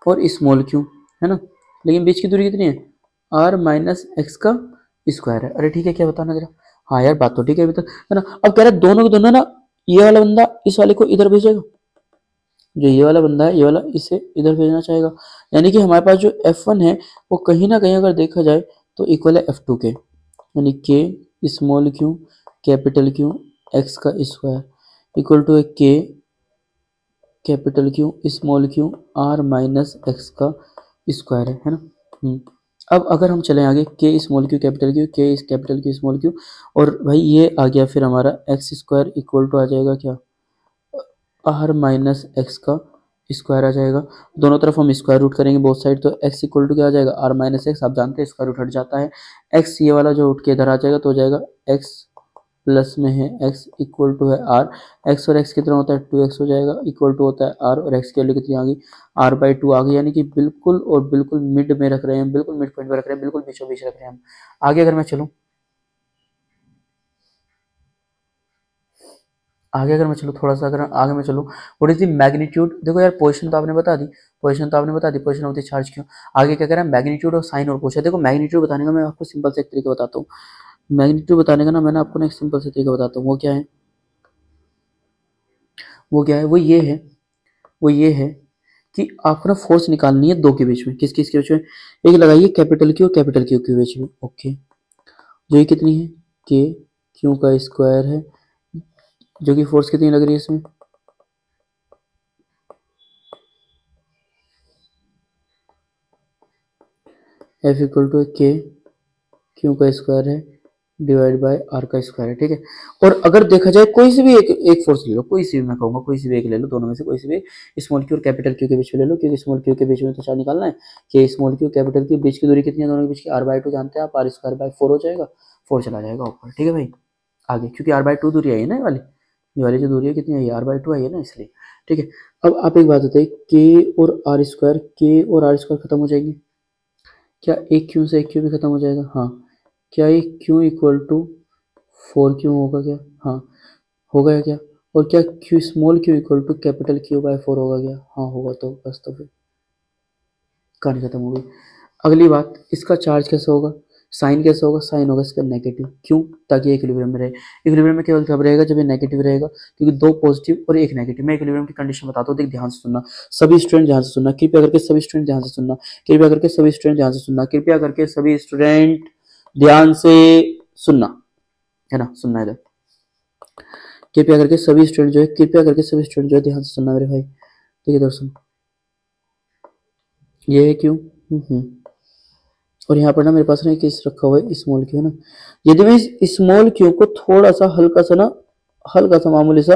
और स्मॉल क्यू, है ना, लेकिन बीच की दूरी कितनी है, R माइनस एक्स का स्क्वायर है। अरे ठीक है, क्या बताना जरा, हाँ यार बात तो ठीक है अभी तक, है ना। अब कह रहा है दोनों के दोनों ना, ये वाला बंदा इस वाले को इधर भेजेगा, जो ये वाला बंदा है ये वाला इसे इधर भेजना चाहेगा, यानी कि हमारे पास जो F1 है वो कहीं ना कहीं अगर देखा जाए तो इक्वल है F2 के, यानी K small Q capital Q X का square equal to K capital Q small Q R minus X का स्क्वायर है ना। अब अगर हम चलें आगे, K small Q capital Q, K इस कैपिटल क्यू स्मॉल क्यू, और भाई ये आ गया फिर हमारा एक्स स्क्वायर इक्वल टू आ जाएगा क्या, r माइनस एक्स का स्क्वायर आ जाएगा। दोनों तरफ हम स्क्वायर रूट करेंगे बोथ साइड, तो x इक्वल टू क्या आ जाएगा, r माइनस एक्स, आप जानते हैं स्क्वायर रूट हट जाता है, x ये वाला जो उठ के इधर आ जाएगा तो हो जाएगा x प्लस में है x इक्वल टू है r, x और x कितना होता है 2x हो जाएगा, इक्वल टू होता है r, और x की वैल्यू कितनी आ गई, r/2 आ गई, यानी कि बिल्कुल और बिल्कुल मिड में रख रहे हैं, बिल्कुल मिड पॉइंट में रख रहे हैं, बिल्कुल बीचों बीच रख रहे हैं हम। आगे अगर मैं चलूँ थोड़ा सा, अगर आगे मैं चलूँ, व्हाट इज द मैग्नीट्यूड, देखो यार पोजीशन तो आपने बता दी, पोजीशन ऑफ द चार्ज क्यों, आगे क्या कह रहा है, मैग्नीट्यूड और साइन और पूछा। देखो मैग्नीट्यूड बताने का मैं आपको सिंपल से एक तरीका बताता हूँ, मैग्नीट्यूड बताने का ना मैंने आपको ना एक सिंपल से तरीका बताता हूँ, वो क्या है, वो ये है कि आपको ना फोर्स निकालनी है दो के बीच में, किस किस के बीच में, एक लगाइए कैपिटल क्यू के बीच में, ओके, जो ये कितनी है, के क्यू का स्क्वायर है, जो कि फोर्स कितनी लग रही है इसमें, F इक्वल टू के क्यू का स्क्वायर है डिवाइड बाय आर का स्क्वायर है, ठीक है। और अगर देखा जाए कोई सी भी एक फोर्स ले लो, कोई सी भी, मैं कहूँगा कोई सी भी एक ले लो, दोनों में से कोई सी भी, स्मॉल क्यू और कैपिटल क्यू के बीच में ले लो, क्योंकि स्मॉल क्यू के बीच में तो चार्ज निकालना है, कि स्मॉल क्यू कैपिटल क्यू बीच की दूरी कितनी है, दोनों के बीच की r/2 जानते हैं आप, r²/4 हो जाएगा, 4 चला जाएगा ऊपर, ठीक है भाई। आगे क्योंकि r/2 दूरी आई है ना, ये वाली जो दूरी है कितनी आई है, r/2 आई है ना, इसलिए, ठीक है। अब आप एक बात बताइए, के और r खत्म हो जाएंगे, क्या एक क्यू से एक क्यू भी खत्म हो जाएगा, हाँ, क्या एक क्यू इक्वल टू 4 क्यू होगा क्या, हाँ होगा क्या, और क्या Q small Q equal to capital Q/4 होगा क्या, हाँ होगा, तो बस तो फिर कहानी खत्म हो गई। अगली बात, इसका चार्ज कैसा होगा, साइन कैसा होगा, साइन होगा इसका नेगेटिव, क्यों, ताकि इक्विलिब्रियम में रहे, इक्विलिब्रियम में केवल कब रहेगा, जब ये नेगेटिव रहेगा, क्योंकि दो पॉजिटिव और एक नेगेटिव। मैं इक्विलिब्रियम की कंडीशन बताता हूँ, देख ध्यान से सुनना, सभी स्टूडेंट ध्यान से सुनना, कृपया करके सभी स्टूडेंट ध्यान से सुनना, कृपया करके सभी स्टूडेंट ध्यान से सुनना, कृपया करके सभी स्टूडेंट ध्यान से सुनना, है ना, सुनना इधर, कृपया करके सभी स्टूडेंट जो है ध्यान से सुनना मेरे भाई, ठीक है, इधर सुन, ये है क्यों, और यहाँ पर ना मेरे पास ना एक रखा हुआ है स्मॉल क्यू, है ना, यदि मैं इस स्मॉल क्यू को थोड़ा सा हल्का सा मामूली सा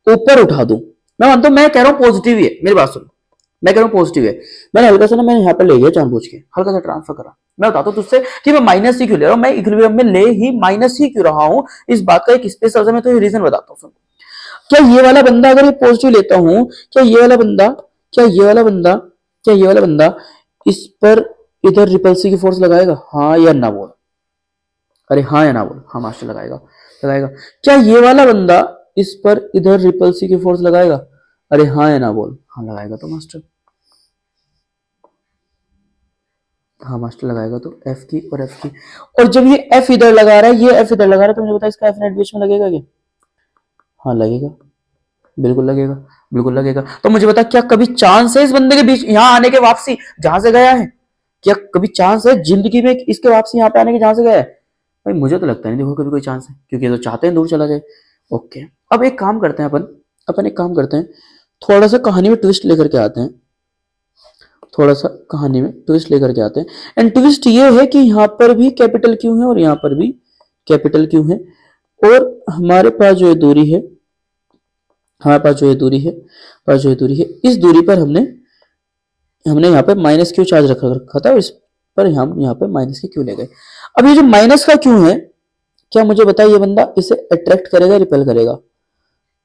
ऊपर उठा दूं, मैं मानता हूं, मैं कह रहा हूँ पॉजिटिव ही है, मेरी बात सुनो, मैं कह रहा हूँ पॉजिटिव है, मैंने हल्का सा ना मैंने यहाँ पर ले लिया जानबूझ के, हल्का सा ट्रांसफर करा, मैं बताता हूँ तुझसे कि मैं माइनस ही क्यों ले रहा हूँ, मैं इक्विलिब्रियम में ले ही माइनस ही क्यों रहा हूँ, इस बात का एक स्पेशल से मैं तो रीजन बताता हूँ। क्या ये वाला बंदा अगर ये पॉजिटिव लेता हूं, क्या ये वाला बंदा इस पर इधर रिपल्सिव की फोर्स लगाएगा, हाँ या ना बोल, अरे हाँ या ना बोल, हाँ मास्टर लगाएगा। क्या ये वाला बंदा इस पर इधर रिपल्सिव की फोर्स लगाएगा, अरे हाँ या ना बोल, हाँ लगाएगा तो मास्टर। हाँ मास्टर लगाएगा तो एफ की और एफ की, और जब ये एफ इधर लगा रहा है, ये एफ इधर लगा रहा है, तो मुझे बता इसका एफ नेट बीच में लगेगा क्या? हाँ लगेगा, बिल्कुल लगेगा, बिल्कुल लगेगा। तो मुझे बता क्या कभी चांस है इस बंदे के बीच यहाँ आने के वापसी जहां से गया है? क्या कभी चांस है जिंदगी में इसके वापसी यहाँ पे आने के जहां से गया है? भाई मुझे तो लगता नहीं देखो कभी कोई चांस है, क्योंकि ये तो चाहते हैं दूर चला जाए। ओके, अब एक काम करते हैं अपन एक काम करते हैं, थोड़ा सा कहानी में ट्विस्ट लेकर के आते हैं, थोड़ा सा कहानी में ट्विस्ट लेकर के आते हैं। एंड ट्विस्ट ये है कि यहाँ पर भी कैपिटल क्यों है और यहाँ पर भी कैपिटल क्यों है, और हमारे पास जो ये दूरी है, हमारे पास जो ये दूरी है, पास जो ये दूरी है, इस दूरी पर हमने यहाँ पे माइनस क्यू चार्ज रखा था, इस पर हम यहाँ पे माइनस के क्यू ले गए। अब ये जो माइनस का क्यू है, क्या मुझे बताइए ये बंदा इसे अट्रैक्ट करेगा रिपेल करेगा?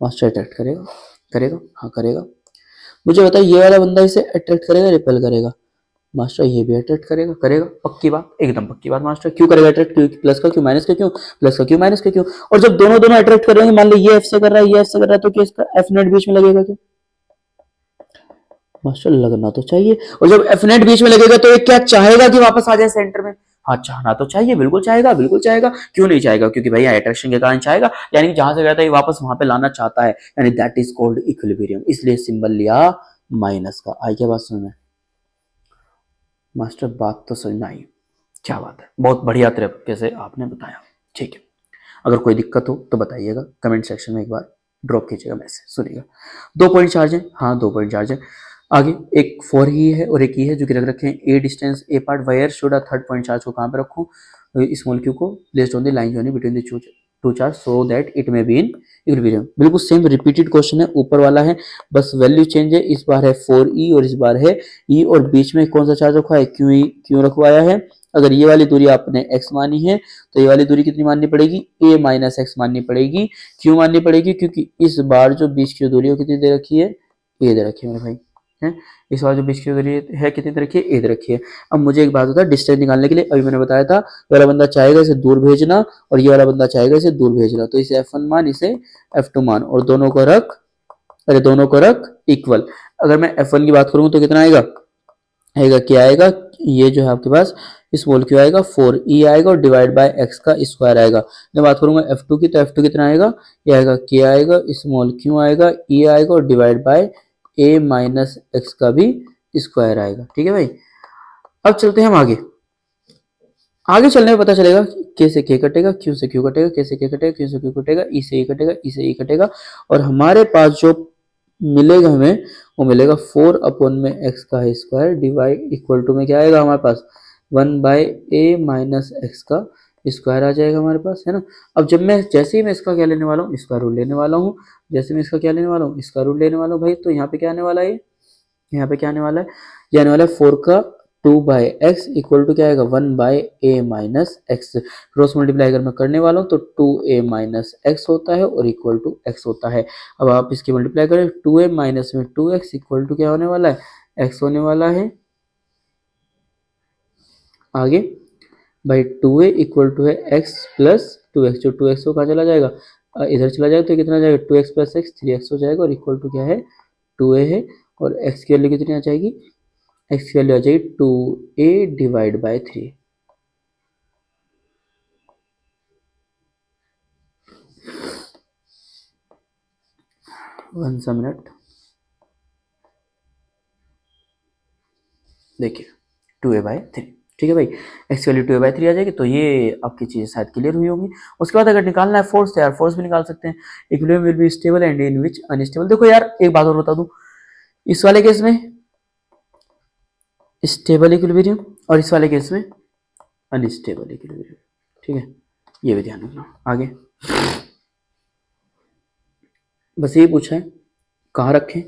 मास्टर अट्रैक्ट करेगा, करेगा, हाँ करेगा। मुझे बताइए ये वाला बंदा इसे अट्रैक्ट करेगा रिपेल करेगा? मास्टर ये भी अट्रैक्ट करेगा, करेगा, पक्की बात, एकदम पक्की बात मास्टर। क्यों करेगा अट्रैक्ट? क्यों प्लस का क्यों माइनस का क्यों, प्लस का क्यों माइनस का क्यों। और जब दोनों दोनों अट्रैक्ट करेंगे, मान लो ये एफ से कर रहा है, ये एफ से कर रहा है, तो क्या इसका एफ नेट बीच में लगेगा क्या? मास्टर लगना तो चाहिए। और जब एफ नेट बीच में लगेगा तो ये क्या चाहेगा कि वापस आ जाए सेंटर में? हाँ चाहना तो चाहिए, बिल्कुल चाहेगा, बिल्कुल चाहेगा। क्यों नहीं चाहेगा? क्योंकि भाई अट्रैक्शन के कारण चाहेगा, यानी कि जहां से गया था ये वापस वहां पे लाना चाहता है, यानी दैट इज कॉल्ड इक्विलिब्रियम। इसलिए सिंबल लिया माइनस का। आई क्या बात समझ में? मास्टर बात तो समझ में आई, क्या बात है, बहुत बढ़िया तरीके से आपने बताया। ठीक है, अगर कोई दिक्कत हो तो बताइएगा कमेंट सेक्शन में, एक बार ड्रॉप कीजिएगा मैसेज। सुनिएगा 2 पॉइंट चार्ज है, हाँ 2 पॉइंट चार्ज है। आगे एक 4 ही है और एक ही है जो कि रख रखे हैं ए distance A part, wire should a third point charge को कहाँ पे रखूँ? स्मॉल क्यू को placed on the line joining between the to charge so that it may be in equilibrium. बिल्कुल सेम रिपीटेड क्वेश्चन है, ऊपर वाला है, बस वैल्यू चेंज है। इस बार है 4e और इस बार है e, और बीच में कौन सा चार्ज रखा है? क्यू क्यों रखवाया है? अगर ये वाली दूरी आपने x मानी है तो ये वाली दूरी कितनी माननी पड़ेगी? a माइनस एक्स माननी पड़ेगी। क्यों माननी पड़ेगी? क्योंकि इस बार जो बीच की दूरी है कितनी दे रखी है? a दे रखी है मेरे भाई, है। इस बार जो बीच की दूरी है कितनी दे रखी है? a दे रखी है। अब मुझे एक बात होता है डिस्टेंस निकालने के लिए, अभी मैंने बताया था वाला बंदा चाहेगा इसे दूर भेजना और ये वाला बंदा चाहेगा इसे दूर भेजना, तो इसे f1 मान, इसे f2 मान, और दोनों को रख, अरे दोनों को रख इक्वल। अगर मैं f1 की बात करूँ तो कितना आएगा? आएगा क्या आएगा? ये जो है आपके पास स्मॉल क्यू आएगा 4e आएगा और डिवाइड बाय x का स्क्वायर आएगा। मैं बात करूंगा f2 की, तो f2 कितना आएगा? ये आएगा k आएगा, स्मॉल q आएगा, e आएगा और divide by a minus X का भी स्क्वायर आएगा। ठीक है भाई, अब चलते हैं हम आगे। आगे चलने में पता चलेगा k से k कटेगा, q से q कटेगा, k से k कटेगा, q से q कटेगा, e से e कटेगा, e से e कटेगा, और हमारे पास जो मिलेगा हमें वो मिलेगा 4 अपॉन में x का स्क्वायर डिवाइड इक्वल टू में क्या आएगा हमारे पास? 1 बाय a माइनस एक्स का स्क्वायर आ जाएगा हमारे पास, है ना। अब जब मैं जैसे ही मैं इसका क्या लेने वाला हूँ? इसका रूट लेने वाला हूँ। जैसे मैं इसका क्या लेने वाला हूँ? इसका रूट लेने वाला हूँ भाई, तो यहाँ पे क्या आने वाला है? यहाँ पे क्या आने वाला है? ये आने वाला है 4 का 2 बाई एक्स इक्वल टू क्या आएगा? 1 by A minus x. Cross multiply अगर मैं करने वाला हूँ तो 2a माइनस एक्स होता है और इक्वल टू एक्स होता है। अब आप इसकी मल्टीप्लाई करें, 2a माइनस में 2x इक्वल टू क्या होने वाला है? x होने वाला है। आगे भाई 2a इक्वल टू है x प्लस 2x, जो 2x को कहाँ चला जाएगा? इधर चला जाएगा, तो कितना जाएगा? 2x प्लस एक्स 3x हो जाएगा और इक्वल टू क्या है? 2a है, और x की वैल्यू कितनी आ जाएगी? x की वैल्यू आ जाएगी 2a डिवाइड बाई 3। वन सा मिनट, देखिए 2a बाई 3। ठीक है भाई, x की वैल्यू 2a बाई 3 आ जाएगी, तो ये आपकी चीज़ें शायद क्लियर हुई होंगी। उसके बाद अगर निकालना है फोर्स, तो यार फोर्स भी निकाल सकते हैं। Equilibrium will be stable and in which unstable. देखो यार एक बात और बता दूं, इस वाले केस में स्टेबल इक्विलिब्रियम और इस वाले केस में अनस्टेबल इक्विलिब्रियम। ठीक है, ये भी ध्यान रखना। आगे बस यही पूछा है कहाँ रखें,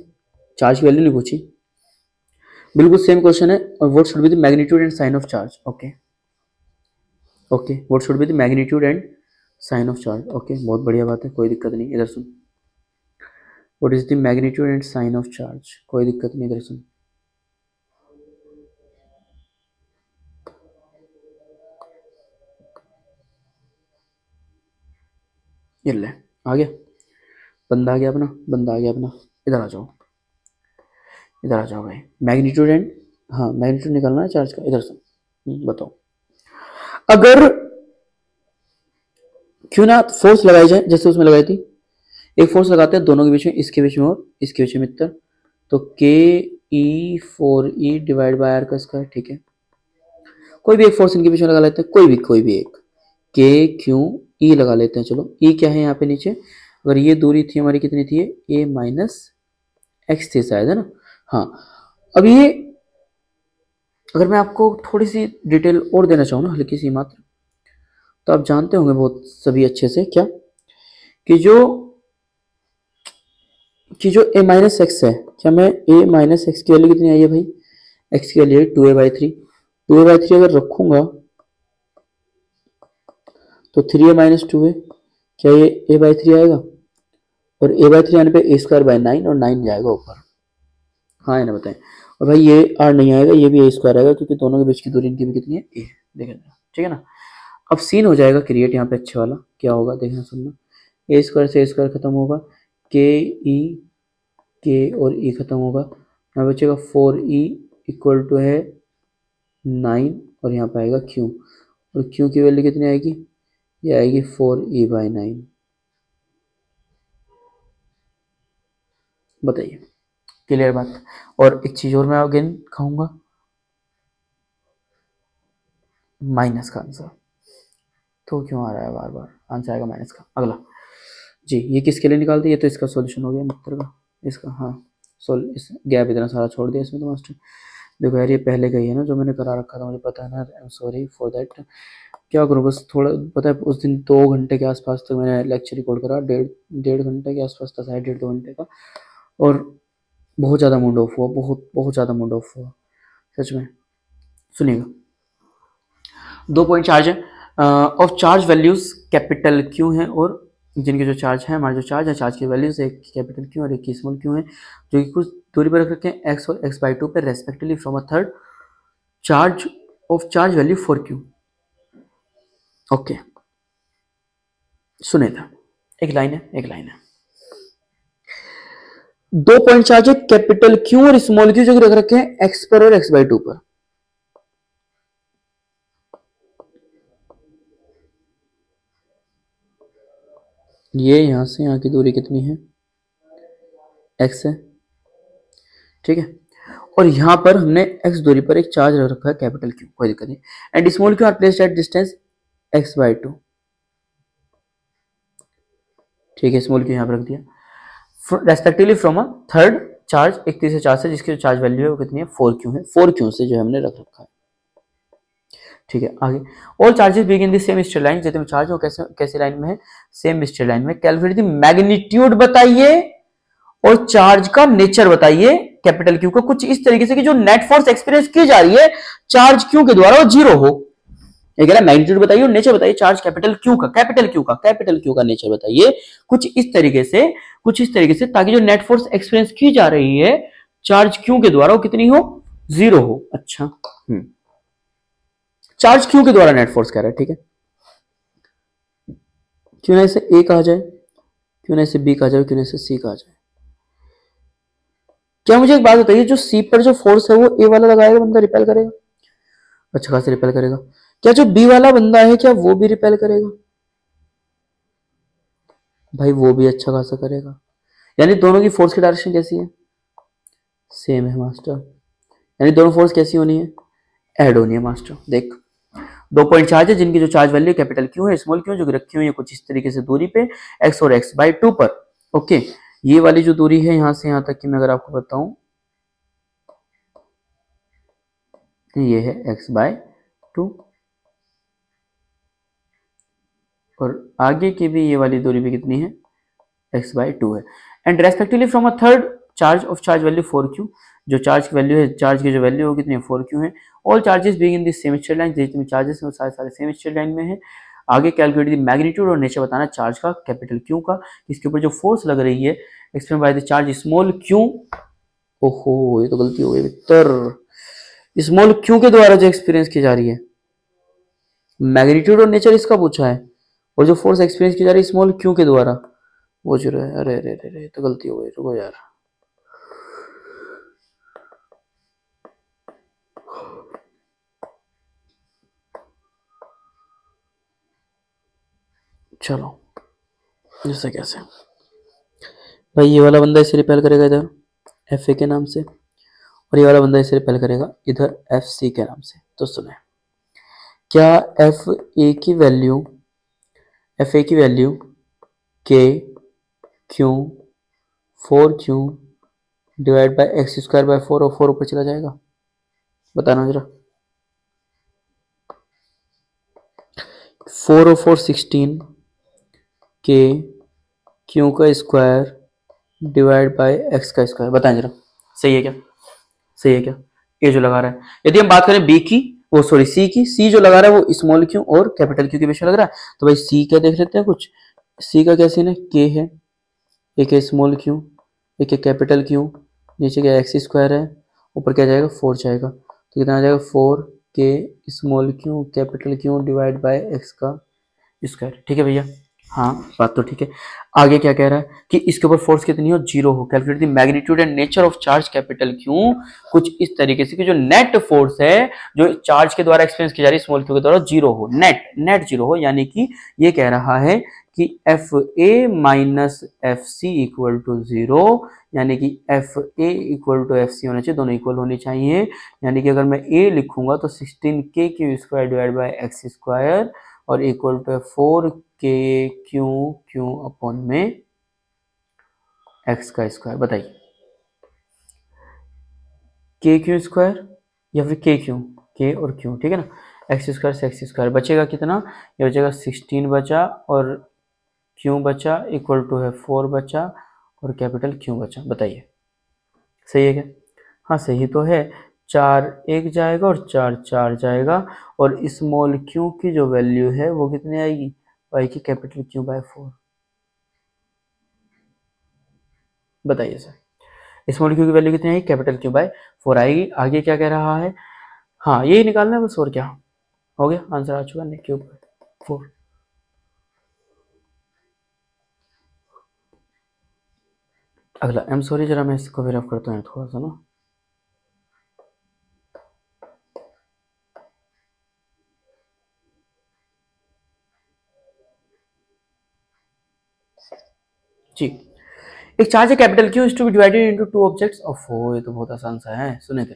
चार्ज की वैल्यू नहीं पूछी। बिल्कुल सेम क्वेश्चन है। और what should be the magnitude and sign of charge. Okay okay, what should be the magnitude and sign of charge. Okay, बहुत बढ़िया बात है, कोई दिक्कत नहीं। इधर सुन, what is the magnitude and sign of charge, कोई दिक्कत नहीं, इधर सुन। ये ले आ गया, बंदा आ गया अपना, बंदा आ गया अपना। इधर आ जाओ, इधर आ जाओ भाई। मैग्नीट्यूड एंड, हाँ मैग्नीट्यूड निकालना है चार्ज का। इधर सुन, बताओ, अगर क्यों ना फोर्स लगाई जाए जैसे उसमें लगाई थी, एक फोर्स लगाते हैं दोनों के बीच में, इसके बीच में और इसके बीच में इतना, तो के ई 4E डिवाइड बाय आर का स्क्वायर। ठीक है, कोई भी एक फोर्स इनके बीच में लगा लेते हैं, कोई भी एक, के क्यू ई लगा लेते हैं। चलो ई क्या है यहाँ पे नीचे, अगर ये दूरी थी हमारी कितनी थी, ए माइनस एक्स थी शायद, है ना। हाँ, अब ये अगर मैं आपको थोड़ी सी डिटेल और देना चाहूँ ना, हल्की सी मात्र, तो आप जानते होंगे बहुत सभी अच्छे से क्या, कि जो ए माइनस एक्स है, क्या मैं ए माइनस एक्स की वैल्यू कितनी आई है भाई, एक्स की वैल्यू 2a/3, 2a/3 अगर रखूंगा तो 3a-2a, क्या ये a/3 आएगा, और a/3 आने पे a²/9 और 9 जाएगा ऊपर। हाँ, ना बताएं, और भाई ये r नहीं आएगा, ये भी a² आएगा, क्योंकि दोनों के बीच की दूरी इनकी भी कितनी है, a। देखें, ठीक है ना। अब सीन हो जाएगा क्रिएट यहाँ पे अच्छे वाला, क्या होगा देखना सुनना, a² से a² खत्म होगा, के और e खत्म होगा, यहाँ बचेगा 4e इक्वल टू है 9, और यहाँ पे आएगा q, और q की वैल्यू कितनी आएगी, ये आएगी 4e/9। बताइए, क्लियर बात। और एक चीज और मैं अगेन कहूंगा, माइनस का आंसर तो क्यों आ रहा है बार बार, आंसर आएगा माइनस का। अगला जी, ये किसके लिए निकाल दिया, ये तो इसका सॉल्यूशन हो गया मित्र का, इसका, हाँ इस गैप इतना सारा छोड़ दिया इसमें तो मास्टर। देखो यार, ये पहले का ही है ना जो मैंने करा रखा था, मुझे पता है ना, I am sorry for that. क्या करूँ, बस थोड़ा पता है, उस दिन 2 घंटे के आसपास तक मैंने लेक्चर रिकॉर्ड करा, डेढ़ घंटे के आसपास था शायद, 1.5-2 घंटे का, और बहुत ज़्यादा मूड ऑफ हुआ, बहुत बहुत ज़्यादा मूड ऑफ हुआ सच में। सुनिएगा, 2 पॉइंट चार्ज है, of charge values capital Q हैं, और जिनके जो चार्ज है, हमारे जो चार्ज है, चार्ज की वैल्यूज एक कैपिटल क्यू और एक की स्मॉल क्यू है, जो कि कुछ दूरी पर रख रखे हैं एक्स और x/2 पे respectively from a third charge of charge value 4q। Okay, सुनेगा, एक लाइन है, 2 पॉइंट चार्ज है कैपिटल क्यू और स्मॉल क्यू, जो कि रख रखे हैं एक्स पर और x/2 पर। ये यहां से यहां की दूरी कितनी है, x है, ठीक है, और यहां पर हमने x दूरी पर एक चार्ज रख रखा है कैपिटल क्यू, कोई दिक्कत नहीं, and small Q R placed at distance x/2। ठीक है, स्मॉल क्यू यहां पर रख दिया, respectively from a third charge, एक तीसरे चार्ज से, जिसकी चार्ज वैल्यू है वो कितनी है, 4q है, 4q से जो हमने रख रखा है। ठीक है, आगे, all charges begin the same straight line, जितने चार्ज हो कैसे लाइन में है, सेम स्ट्रेट लाइन में। कैलकुलेट द मैग्नीट्यूड बताइए और चार्ज का नेचर बताइए कैपिटल क्यू का, कुछ इस तरीके से कि जो नेट फोर्स एक्सपीरियंस की जा रही है चार्ज क्यू के द्वारा वो 0 हो। ये कह रहा है मैग्नीट्यूड बताइए और नेचर बताइए चार्ज कैपिटल क्यू का नेचर बताइए, कुछ इस तरीके से ताकि जो नेट फोर्स एक्सपीरियंस की जा रही है चार्ज क्यू के द्वारा वो कितनी हो, 0 हो। अच्छा, चार्ज क्यू के द्वारा नेट फोर्स कह रहा है, ठीक है, क्यों ना इसे ए कहा जाए, क्यों ना इसे बी कहा जाए, क्यों ना इसे सी कहा जाए। क्या मुझे एक बात बताइए, जो सी पर जो फोर्स है वो ए वाला लगाएगा बंदा रिपेल करेगा, अच्छा खासा रिपेल करेगा, क्या जो बी वाला बंदा है क्या वो भी रिपेल करेगा, भाई वो भी अच्छा खासा करेगा, यानी दोनों की फोर्स की डायरेक्शन कैसी है, सेम है मास्टर, यानी दोनों फोर्स कैसी होनी है, ऐड होनी है मास्टर। देख, 2 पॉइंट चार्ज है जिनकी जो चार्ज वैल्यू कैपिटल क्यू है, स्मॉल क्यू, जो कि रखी हुई है कुछ इस तरीके से दूरी पे x और x/2 पर। ओके, ये वाली जो दूरी है यहां से यहां तक की मैं अगर आपको बताऊं, ये है x/2, और आगे की भी ये वाली दूरी भी कितनी है, x/2 है, and respectively from a third charge of charge value 4q, जो चार्ज की वैल्यू है, चार्ज की जो वैल्यू है कितनी है, 4q है। All charges being in this same straight line, जितने चार्जेस हैं वो सारे सेम स्ट्रेट लाइन में है। आगे कैलकुलेट द मैग्नीट्यूड और नेचर बताना चार्ज का कैपिटल क्यू का, इसके ऊपर जो फोर्स लग रही है explain by the charge small Q. ओहो, ये तो गलती हो गई मित्र, स्मॉल क्यू के द्वारा जो एक्सपीरियंस की जा रही है, मैग्नीट्यूड और नेचर इसका पूछा है, और जो फोर्स एक्सपीरियंस की जा रही है स्मॉल क्यू के द्वारा वो 0 है। अरे अरे अरे, तो गलती हो गई, रुको यार, चलो जैसे कैसे भाई, ये वाला बंदा इसे रिपेल करेगा इधर एफ ए के नाम से, और ये वाला बंदा इसे रिपेल करेगा इधर एफ सी के नाम से। तो सुने, क्या एफ ए की वैल्यू के Q 4Q divide by X square by 4 और 4 ऊपर चला जाएगा? बताना जरा। 4 और 4 16 के क्यू का स्क्वायर डिवाइड बाई एक्स का स्क्वायर, बताएं जरा। सही है क्या? सही है क्या? ये जो लगा रहा है, यदि हम बात करें बी की, वो सॉरी सी की, सी जो लगा रहा है वो स्मॉल क्यू और कैपिटल क्यू के बीच में लग रहा है। तो भाई सी क्या देख लेते हैं कुछ। सी का क्या सीन है? के है, एक है स्मॉल क्यू, एक है कैपिटल क्यू, नीचे क्या एक्स स्क्वायर है, ऊपर क्या जाएगा 4 जाएगा। तो कितना आ जाएगा 4 के small Q capital Q divide by x का स्क्वायर। ठीक है भैया, हाँ बात तो ठीक है। आगे क्या कह रहा है कि इसके ऊपर फोर्स कितनी हो? 0 हो। Calculate the magnitude and nature of charge capital Q, कुछ इस तरीके से कि जो नेट फोर्स है जो चार्ज के द्वारा एक्सपीरियंस की जा रही है स्मॉल क्यू के द्वारा 0 हो, नेट 0 हो। यानी कि ये कह रहा है कि F A minus F C equal to 0, यानी कि F A equal to F C होना चाहिए, दोनों इक्वल होनी चाहिए। यानी कि अगर मैं ए लिखूंगा तो 16k Q square divide by X square और equal to 4k Q upon में एक्स का स्क्वायर। बताइए के क्यू स्क्वायर या फिर के और क्यू, ठीक है ना। एक्स स्क्वायर से एक्स स्क्वायर बचेगा कितना? ये बचेगा 16 बचा और क्यू बचा इक्वल टू है 4 बचा और कैपिटल क्यू बचा। बताइए सही है क्या? हाँ सही तो है। 4 1 जाएगा और 4 4 जाएगा और स्मॉल क्यू की जो वैल्यू है वो कितनी आएगी? वाई की कैपिटल क्यू बाय 4। बताइए सर, स्मॉल क्यू की वैल्यू कितनी आएगी? कैपिटल क्यू बाय 4 आएगी। आगे क्या कह रहा है? हाँ यही निकालना है बस, और क्या हो गया, आंसर आ चुका है क्यू बाय 4। अगला, आई एम सॉरी जरा मैं इसको भी रफ करता हूँ थोड़ा सा ना। जी, एक चार्ज है capital Q is to be divided into two objects of O. ये तो बहुत आसान सा है, सुने थे।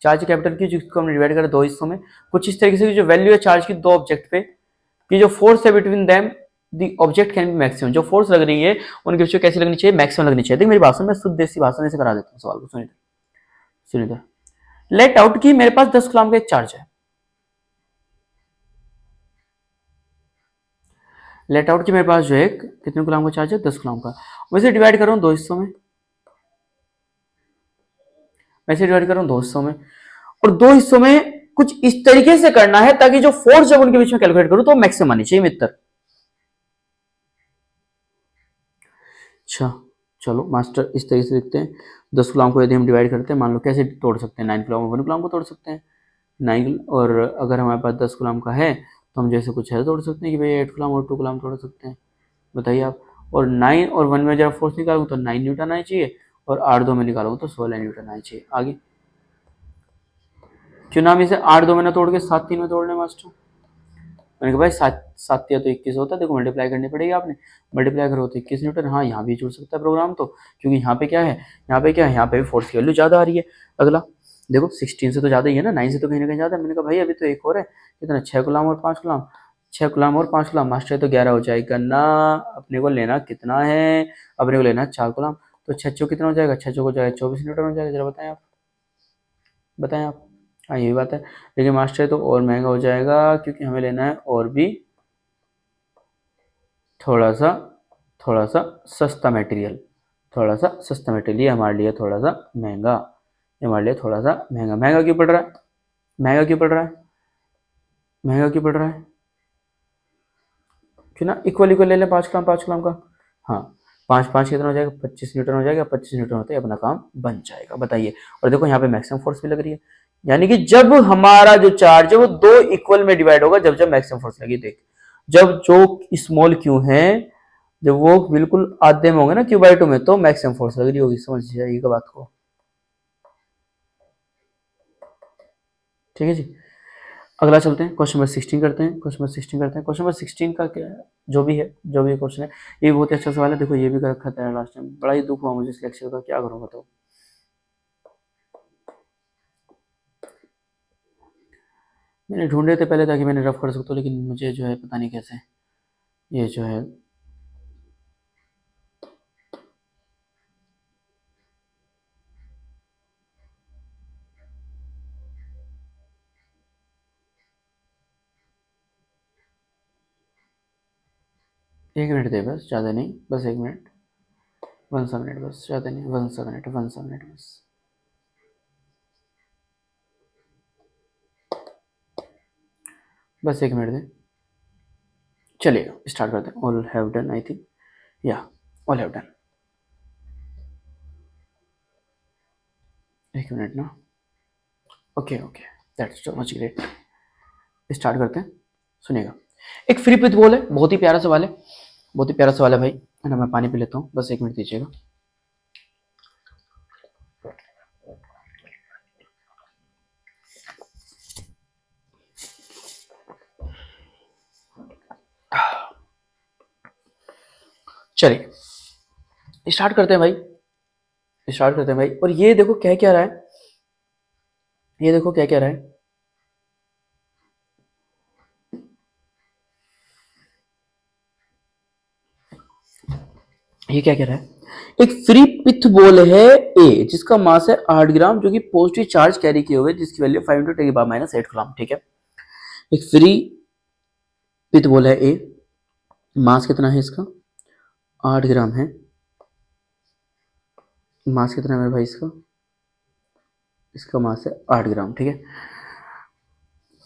चार्ज कैपिटल क्यू जिसको हमने डिवाइड करा दो हिस्सों में, कुछ इस तरीके से जो वैल्यू है चार्ज की दो ऑब्जेक्ट पे, कि जो फोर्स है between them the object can be maximum. जो फोर्स लग रही है उनके बीच में कैसी लगनी चाहिए? मैक्सिमम लगनी चाहिए। देखिए मेरी भाषा में, शुद्ध देसी भाषा में से करा देता हूँ सवाल को, सुनिए। लेट आउट की मेरे पास 10 कूलम का एक चार्ज है। लेट आउट की मेरे पास जो है कितने कूलम का चार्ज है? 10 कूलम का। वैसे डिवाइड कर रहा हूँ दो हिस्सों में, वैसे डिवाइड कर रहा हूँ दो हिस्सों में, और दो हिस्सों में कुछ इस तरीके से करना है ताकि जो फोर्स जब उनके बीच में कैलकुलेट करूं तो मैक्सिमम आनी चाहिए मित्र। अच्छा चलो मास्टर, इस तरीके से लिखते हैं। 10 कूलम को यदि हम डिवाइड करते हैं, मान लो कैसे तोड़ सकते हैं? 9 कूलम 1 कूलम को तोड़ सकते हैं 9, और अगर हमारे पास 10 कूलम का है तो हम जैसे कुछ है तोड़ सकते हैं कि भाई 8 कूलम और 2 कूलम तोड़ सकते हैं। बताइए आप। और 9 और 1 में जब फोर्स निकालूंगा तो 9 न्यूटन आना चाहिए, और 8 2 में निकालूंगा तो 16 न्यूटन आना चाहिए। आगे क्यों ना हम इसे 8 2 में ना तोड़ के 7 3 में तोड़ लें मास्टर? मैंने कहा भाई 7 या तो 21 होता है, देखो मल्टीप्लाई करनी पड़ेगी आपने, मल्टीप्लाई करो तो 21 न्यूटन। हाँ यहाँ भी जुड़ सकता है प्रोग्राम तो, क्योंकि यहाँ पे क्या है, यहाँ पे भी फोर्स की वैल्यू ज़्यादा आ रही है। अगला देखो 16 से तो ज़्यादा ही है ना, 9 से तो कहीं ना कहीं ज़्यादा है। मैंने कहा भाई अभी तो एक और है, कितना? 6 कूलम और 5 कूलम, 6 कूलम और 5 कूलम मास्टर, तो 11 हो जाएगा ना। अपने को लेना कितना है? अपने को लेना 4 कूलम, तो 6 कितना हो जाएगा? 6 हो जाएगा 24 न्यूटन हो जाएगा। जरा बताएं आप, बताएं आप। हाँ यही बात है, लेकिन मास्टर तो और महंगा हो जाएगा क्योंकि हमें लेना है और भी थोड़ा सा सस्ता मटेरियल, थोड़ा सा सस्ता मटेरियल। ये हमारे लिए थोड़ा सा महंगा, ये हमारे लिए थोड़ा सा महंगा। महंगा क्यों पड़ रहा है? महंगा क्यों पड़ रहा है? महंगा क्यों पड़ रहा है? क्यों ना इक्वल ले लें 5 कूलम 5 कूलम का। हाँ 5 5 कितना हो जाएगा? 25 न्यूटन हो जाएगा। 25 न्यूटन होते ही अपना काम बन जाएगा। बताइए, और देखो यहाँ पे मैक्सिमम फोर्स भी लग रही है, यानी कि जब हमारा जो चार्ज है वो दो इक्वल में डिवाइड होगा जब मैक्सिमम फोर्स लगी। देख जब जो स्मॉल क्यू है जब वो बिल्कुल आधे में होंगे ना Q/2 में, तो मैक्सिमम फोर्स लग रही होगी। समझ जाइएगा बात को, ठीक है जी। अगला चलते हैं, क्वेश्चन नंबर 16 करते हैं। क्वेश्चन नंबर 16 करते हैं। क्वेश्चन नंबर 16 का क्या है, जो भी क्वेश्चन है, ये बहुत ही अच्छा सवाल है। देखो ये भी कर रखा था लास्ट टाइम, बड़ा ही दुख हुआ मुझे इस लेक्चर का, क्या करूँगा। तो मैंने ढूंढे थे पहले ताकि मैंने रफ कर सकता हूँ, लेकिन मुझे जो है पता नहीं कैसे ये जो है एक मिनट दे, बस ज़्यादा नहीं, बस एक मिनट, 1 मिनट, बस ज़्यादा नहीं, 1 मिनट, 1 मिनट बस 1 मिनट दे। चलिए स्टार्ट करते हैं। All have done, I think, या ऑल हैव डन। 1 मिनट ना, okay okay, that's so much great. Start करते हैं, सुनिएगा। एक फ्री पिथ बॉल है, बहुत ही प्यारा सवाल है, बहुत ही प्यारा सवाल है भाई, है ना। मैं पानी पी लेता हूँ, बस 1 मिनट दीजिएगा। चलिए स्टार्ट करते हैं भाई, स्टार्ट करते हैं भाई। और ये देखो क्या क्या रहा है, ये देखो क्या क्या रहा है। ये क्या कह रहा है, एक फ्री पिथ बॉल है ए जिसका मास है 8 ग्राम, जो कि पॉजिटिव चार्ज कैरी किए हुए, जिसकी वैल्यू 5 × 10⁻⁸ कूलम। ठीक है, एक फ्री पिथ बॉल है ए, मास कितना है इसका, 8 ग्राम है। मास कितना है मेरे भाई इसका, इसका मास है 8 ग्राम। ठीक है,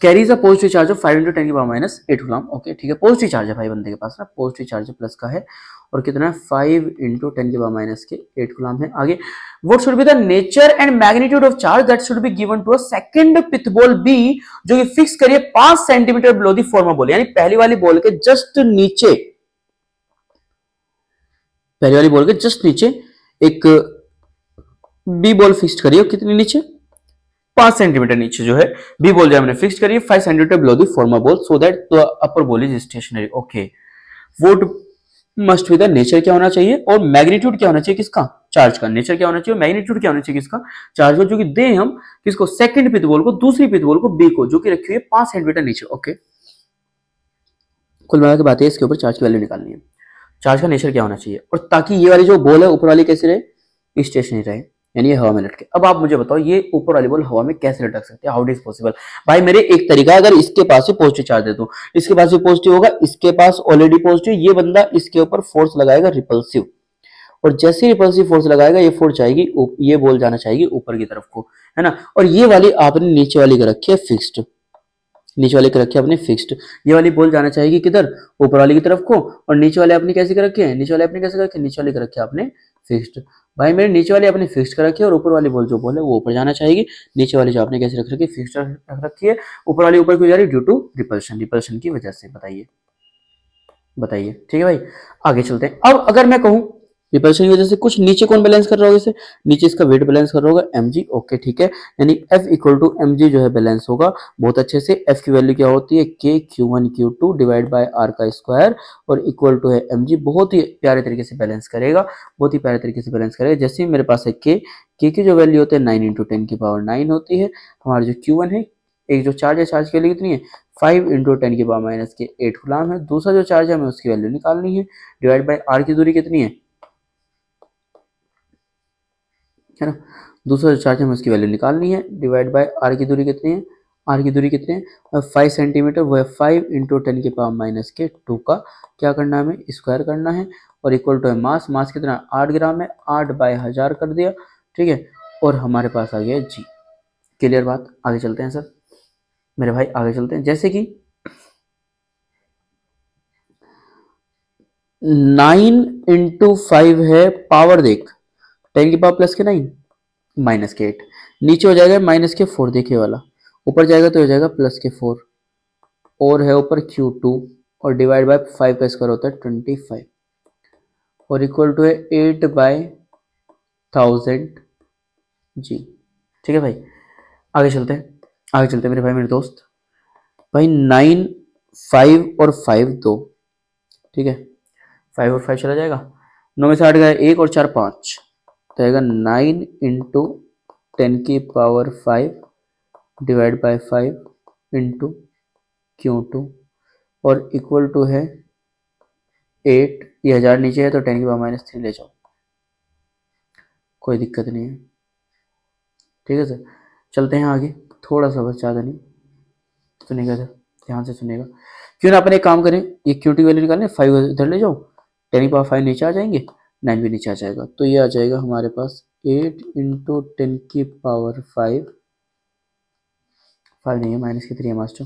carries a positive charge of 5 × 10⁻⁸ coulomb. Okay ठीक है, पॉजिटिव चार्ज है भाई बंदे के पास ना, पॉजिटिव चार्ज प्लस का है, और कितना है 5 × 10⁻⁸ कूलम है। आगे, what should be the nature and magnitude of charge that should be given to a second pith ball B, जो कि फिक्स करिए 5 centimetre below the former ball, यानी पहली वाली बॉल के जस्ट नीचे, पहली वाली बॉल के जस्ट नीचे एक बी बॉल फिक्स करिए, कितनी नीचे, 5 सेंटीमीटर नीचे जो है बी बॉल जो हमने फिक्स करिए 5 centimetre below the former ball, so that the upper ball is stationary. Okay, what must be the nature, क्या होना चाहिए, और मैग्नीट्यूड क्या होना चाहिए किसका, चार्ज का। नेचर क्या होना चाहिए, मैग्नीट्यूड क्या होना चाहिए किसका, चार्ज का, जो कि दे हम किसको, सेकंड पिथ बॉल को, दूसरी पिथ बॉल को बी को, जो कि रखी हुई है 5 सेंटीमीटर नीचे। ओके, कुल मिला के बात है, इसके ऊपर चार्ज की वैल्यू निकालनी है, चार्ज का नेचर क्या होना चाहिए, और ताकि ये वाली जो बॉल है ऊपर वाली कैसे रहे, स्टेशनरी रहे, यानी ये हवा में लटके। अब आप मुझे बताओ ये ऊपर वाली बॉल हवा में कैसे लटक सकती है, हाउ इट इज पॉसिबल। भाई मेरे एक तरीका, अगर इसके पास भी पॉजिटिव चार्ज दे दूं, इसके पास भी पॉजिटिव होगा, इसके पास ऑलरेडी पॉजिटिव, ये बंदा इसके ऊपर फोर्स लगाएगा रिपल्सिव, और जैसे ही रिपल्सिव फोर्स लगाएगा ये फोर्स जाएगी, ये बॉल जाना चाहिए ऊपर की तरफ को, है ना। और ये वाली आपने नीचे वाली का रखी है फिक्स्ड, नीचे वाले के रखे अपने फिक्स्ड, ये वाली बॉल जाना चाहिए किधर, ऊपर वाली की तरफ को, और नीचे वाले अपने कैसे कर रखे हैं, नीचे वाले अपने कैसे कर रखे हैं, नीचे वाले के रखे आपने फिक्स्ड। भाई मेरे नीचे वाली अपने फिक्स्ड कर रखी है, और ऊपर वाली बॉल जो बॉल है वो ऊपर जाना चाहिए, नीचे वाली जो आपने कैसे रख रखी है, फिक्स्ड रख रखी है, ऊपर वाली ऊपर क्यों जा रही है, ड्यू टू रिपल्शन, रिपल्शन की वजह से। बताइए बताइए, ठीक है भाई, आगे चलते हैं। अब अगर मैं कहूं रिपल्शन की वजह से कुछ नीचे कौन बैलेंस कर रहा होगा, इसे नीचे इसका वेट बैलेंस कर रहा होगा mg। ओके ठीक है, यानी F = mg जो है बैलेंस होगा बहुत अच्छे से। F की वैल्यू क्या होती है, k q1 q2 divide by r का स्क्वायर, और इक्वल टू है mg। बहुत ही प्यारे तरीके से बैलेंस करेगा, बहुत ही प्यारे तरीके से बैलेंस करेगा। जैसे ही मेरे पास है k की जो वैल्यू होती है 9 × 10⁻9 होती है, हमारा जो q1 है, एक जो चार्ज है, चार्ज की वैल्यू कितनी है 5 × 10⁻⁸ कूलम है। दूसरा जो चार्ज है हमें उसकी वैल्यू निकालनी है, डिवाइड बाय r की दूरी कितनी है ना, दूसरा जो चार्ज है हमें उसकी वैल्यू निकालनी है, डिवाइड बाय आर की दूरी कितनी है, आर की दूरी कितनी है 5 सेंटीमीटर, वो है 5 × 10⁻⁻2 का क्या करना है, हमें स्क्वायर करना है, और इक्वल टू है मास, मास कितना 8 ग्राम है, 8/1000 कर दिया। ठीक है, और हमारे पास आ गया जी। क्लियर बात, आगे चलते हैं सर मेरे भाई, आगे चलते हैं। जैसे कि 9 × 5 है, पावर देख 10⁻+ के 9 -8, नीचे हो जाएगा -4, देखिए वाला, ऊपर जाएगा तो हो जाएगा +4, और है ऊपर Q2, और डिवाइड बाय 5 का स्क्वायर होता है 25, और इक्वल टू है 8/1000 जी। ठीक है भाई, आगे चलते हैं, आगे चलते हैं मेरे भाई मेरे दोस्त। भाई 9, 5 और 5 2, ठीक है, 5 और 5 चला जाएगा, 9 में से 8 गया 1 और 4 5, तो आएगा 9 into 10⁵ divide by 5 into Q2 और इक्वल टू है 8। ये 1000 नीचे है तो 10⁻³ ले जाओ, कोई दिक्कत नहीं है, ठीक है सर। चलते हैं आगे, थोड़ा सा बस, ज़्यादा नहीं, सुनेगा सर, ध्यान से सुनेगा। क्यों ना अपन एक काम करें, ये Q2 की वैल्यू निकालने, 5 इधर ले जाओ, 10⁵ नीचे आ जाएंगे, 9 भी नीचे आ जाएगा, तो ये आ जाएगा हमारे पास 8 इंटू 10⁵ 5 नहीं है, -3 है मास्टर,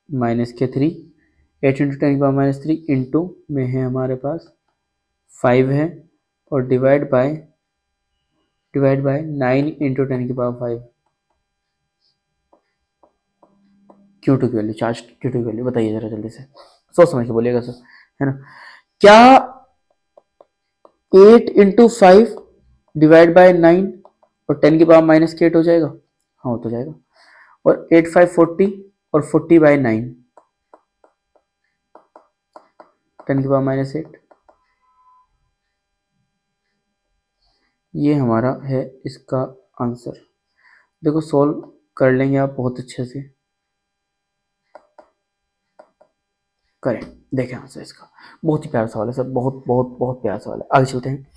-3, 8 इंटू 10⁻³ इंटू में है हमारे पास 5 है, और डिवाइड बाय 9 इंटू 10⁵, Q2 की वैल्यू, चार्ज Q2 की वैल्यू बताइए जरा जल्दी से, सोच समझ के बोलिएगा सर, है ना। क्या 8 इंटू 5 डिवाइड बाय 9 और 10⁻⁻8 हो जाएगा? हाँ हो तो जाएगा। और 8 5 40 और 40 बाय 9 10⁻⁸, ये हमारा है इसका आंसर। देखो सॉल्व कर लेंगे आप बहुत अच्छे से, करें, देखें आंसर इसका। बहुत ही प्यारा सवाल है सर, बहुत बहुत बहुत प्यारा सवाल है। आगे चलते हैं।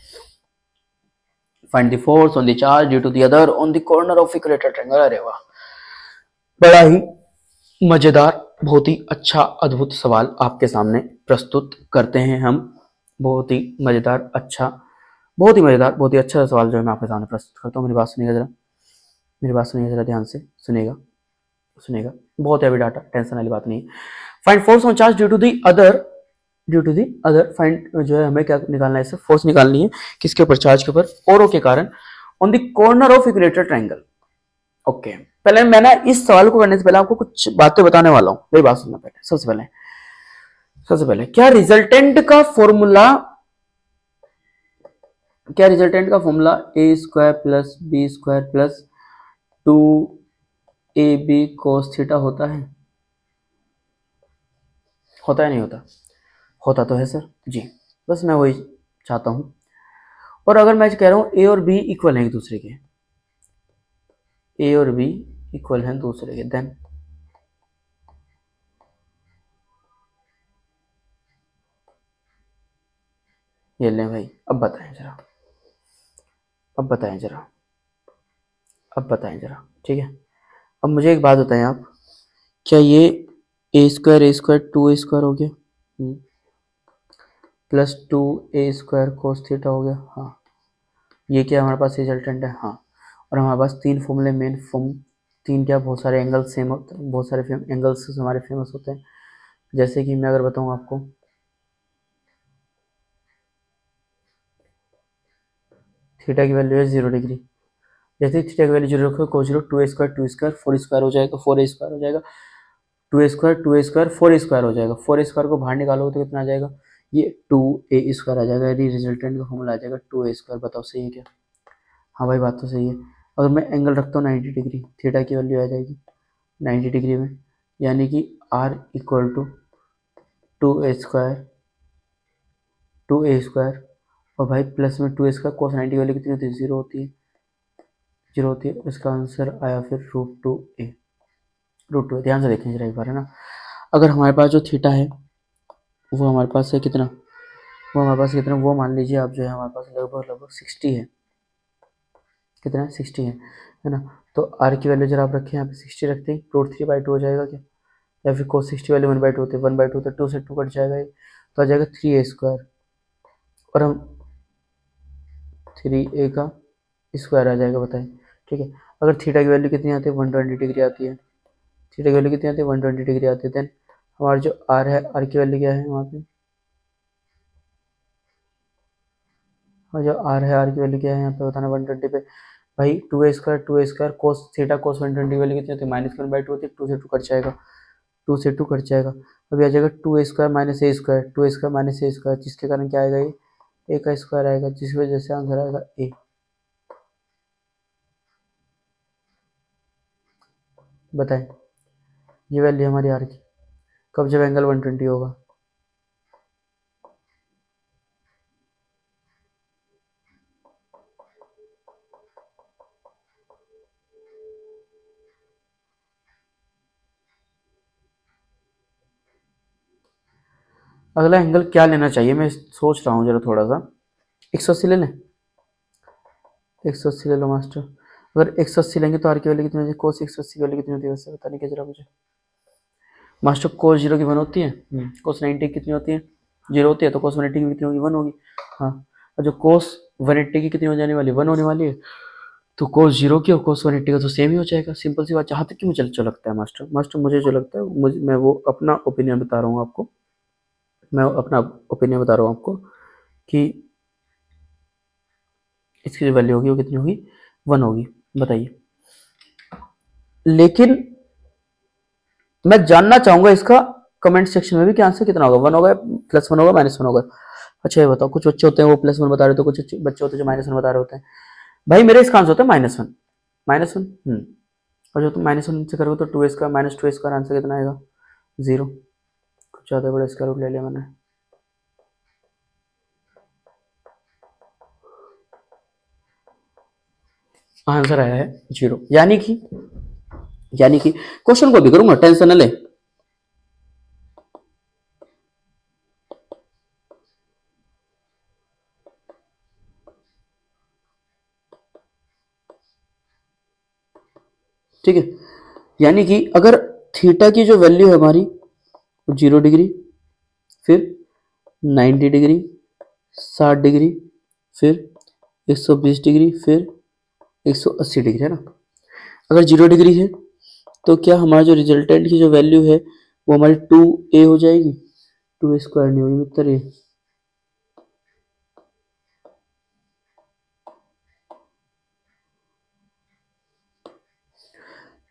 Find the force on the charge due to the other on the corner of equilateral triangle. अरे वाह, बड़ा ही मजेदार, बहुत ही अच्छा अद्भुत सवाल आपके सामने प्रस्तुत करते हैं हम। बहुत ही मजेदार, अच्छा, बहुत ही मजेदार, बहुत ही अच्छा सवाल जो है मैं आपके सामने प्रस्तुत करता हूँ। मेरी बात सुनिएगा जरा, मेरी बात सुनिएगा जरा ध्यान से, सुनेगा, बहुत हैवी डाटा, टेंशन वाली बात नहीं। Find force on charge due to the other, find जो है हमें क्या निकालना है, इससे फोर्स निकालनी है किसके ऊपर, चार्ज के ऊपर, और के कारण on the corner of equilateral triangle. Okay, पहले मैं ना इस सवाल को करने से पहले आपको कुछ बातें बताने वाला हूं, मेरी बात सुनना पहले। सबसे पहले क्या रिजल्टेंट का formula a² plus b² plus 2ab cos theta होता है? होता है नहीं होता? होता तो है सर जी, बस मैं वही चाहता हूं। और अगर मैं कह रहा हूं a और b इक्वल हैं एक दूसरे के, a और b इक्वल हैं दूसरे के, देन ये लें भाई। अब बताएं जरा, ठीक है। अब मुझे एक बात बताएं आप, क्या ये a² 2a² हो गया प्लस 2a² cos थीटा हो गया? हाँ, ये क्या हमारे पास रिजल्टेंट है? हाँ। और हमारे पास 3 फॉर्मूले, मेन फॉर्म 3 क्या, बहुत सारे एंगल सेम होते हैं, बहुत सारे एंगल्स हमारे फेमस होते हैं। जैसे कि मैं अगर बताऊं आपको, थीटा की वैल्यू है 0 डिग्री, जैसे थीटा की वैल्यू 0 रखो, cos 0 2a² 4 हो जाएगा, 4a² हो जाएगा, 2a² 4a² हो जाएगा, 4a² को बाहर निकालोगे तो कितना आ जाएगा, ये 2a² आ जाएगा, यदि रिजल्टेंट का फॉर्मूला आ जाएगा 2a²। बताओ सही है क्या? हाँ भाई बात तो सही है। अगर मैं एंगल रखता हूँ 90 डिग्री, थीटा की वैल्यू आ जाएगी 90 डिग्री में, यानी कि r इक्वल टू 2a² और भाई प्लस में 2a² cos 90 की वैल्यू कितनी होती है? 0 होती है, 0 होती है। इसका आंसर आया फिर √2a। ध्यान से देखें जरा एक बार, है ना। अगर हमारे पास जो थीटा है वो हमारे पास है कितना, वो मान लीजिए आप जो है हमारे पास लगभग 60 है, कितना है? 60 है ना। तो r की वैल्यू जरा आप रखें यहाँ पे 60 रखते ही √3/2 हो जाएगा क्या, या फिर cos 60 वैल्यू 1/2 होते हैं, 1/2 होता है, 2 से 2 कट जाएगा ये, तो आ जाएगा 3a², और हम 3a का स्क्वायर आ जाएगा, बताएं, ठीक है। अगर थीटा की वैल्यू कितनी आती है? 120 डिग्री आती है, थीटा की वैल्यू कितनी आती है? 120 डिग्री आती है। देन हमारा जो r है, r की वैल्यू क्या है वहाँ पे, और जो r है, r की वैल्यू क्या है यहाँ पे बताना, 120 पे भाई 2a² cos थीटा cos 120 की वैल्यू कितनी होती है? -1/2 होती है, 2 से 2 कट जाएगा, 2 से 2 कट जाएगा। अभी आ जाएगा 2a² - a², जिसके कारण क्या आएगा, ये a का स्क्वायर आएगा, जिस वजह से आंसर आएगा a। बताएं, ये वैल्यू हमारी आर की, कब जब एंगल 120 होगा। अगला एंगल क्या लेना चाहिए, मैं सोच रहा हूँ जरा थोड़ा सा। 180 ले लें, 180 ले लो मास्टर। अगर 180 लेंगे तो आर की वैल्यू कितनी होती है, कोस 180 की वैल्यू कितनी होती है वैसे बताने के जरा मुझे। मास्टर कोस 0 की 1 होती है, कोस 90 की कितनी होती है, 0 होती है, तो कोस 180 की कितनी होगी, 1 होगी। हाँ, और जो कोस 180 की कितनी हो जाने वाली, 1 होने वाली है, तो कोस 0 की और कोस 180 का तो सेम ही हो जाएगा, सिंपल सी बात। जहाँ तक कि मुझे जो लगता है मास्टर मुझे जो लगता है, मुझे, मैं वो अपना ओपिनियन बता रहा हूँ आपको, मैं अपना ओपिनियन बता रहा हूँ आपको कि इसकी जो वैल्यू होगी वो कितनी होगी, 1 होगी। बताइए, लेकिन मैं जानना चाहूंगा इसका कमेंट सेक्शन में भी कि आंसर कितना होगा, 1 होगा, +1 होगा, -1 होगा। अच्छा ये बताओ, कुछ बच्चे होते हैं वो +1 बता रहे होते हैं, कुछ बच्चे होते हैं जो -1 बता रहे होते हैं। भाई मेरे इसका आंसर होता है -1, -1। और जो तुम -1 से करोगे तो 2a² -2a² आंसर कितना आएगा, 0। कुछ ज़्यादा बड़ा स्क्वायर रूट ले लिया मैंने। आंसर आया है 0, यानी कि क्वेश्चन को भी करूंगा, टेंशन न ले। ठीक है, यानी कि अगर थीटा की जो वैल्यू है हमारी 0 डिग्री, फिर 90 डिग्री, 60 डिग्री, फिर 120 डिग्री, फिर 180 डिग्री, है ना। अगर 0 डिग्री है तो क्या हमारा जो रिजल्टेंट की जो वैल्यू है वो हमारी 2a हो जाएगी, 2a² नहीं होगी मित्र ये।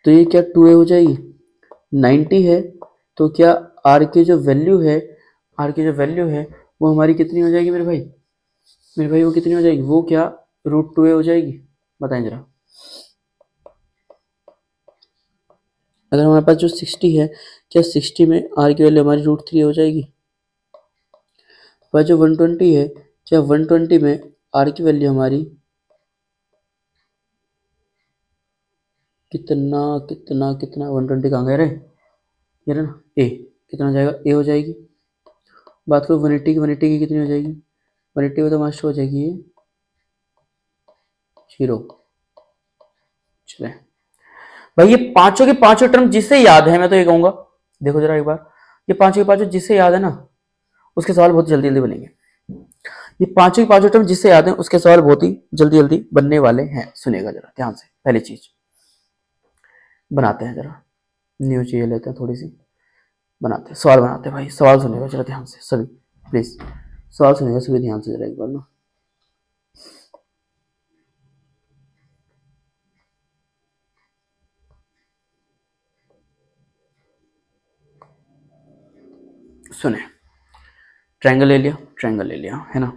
तो ये क्या 2a हो जाएगी, 90 है तो क्या r की जो वैल्यू है, वो हमारी कितनी हो जाएगी मेरे भाई वो कितनी हो जाएगी, वो क्या √2a हो जाएगी। बताएं जरा, अगर हमारे पास जो 60 है, क्या 60 में r की वैल्यू हमारी √3 हो जाएगी। और जो 120 है, क्या 120 में r की वैल्यू हमारी कितना कितना कितना 120 कहाँ गए रे, ये रहा ना a, कितना हो जाएगा, a हो जाएगी। बात करो 180 की, 180 की कितनी हो जाएगी, 180 में तो मास्टर हो जाएगी ये 0। चले भाई, ये पांचों के पांचों टर्म जिसे याद है, मैं तो ये कहूंगा, देखो जरा एक बार, ये पांचों के पांचों जिसे याद है ना, उसके सवाल बहुत जल्दी जल्दी बनेंगे। ये पांचों के पांचों टर्म जिससे याद है उसके सवाल बहुत ही जल्दी जल्दी बनने वाले हैं। सुनेगा जरा ध्यान से, पहली चीज बनाते हैं जरा, न्यू चीज लेते हैं थोड़ी सी, बनाते हैं सवाल, बनाते हैं भाई, सवाल सुनेगा जरा ध्यान से सभी, प्लीज सवाल सुनेगा सभी ध्यान से जरा एक बार ना। सुने, ट्रायंगल ले लिया है ना,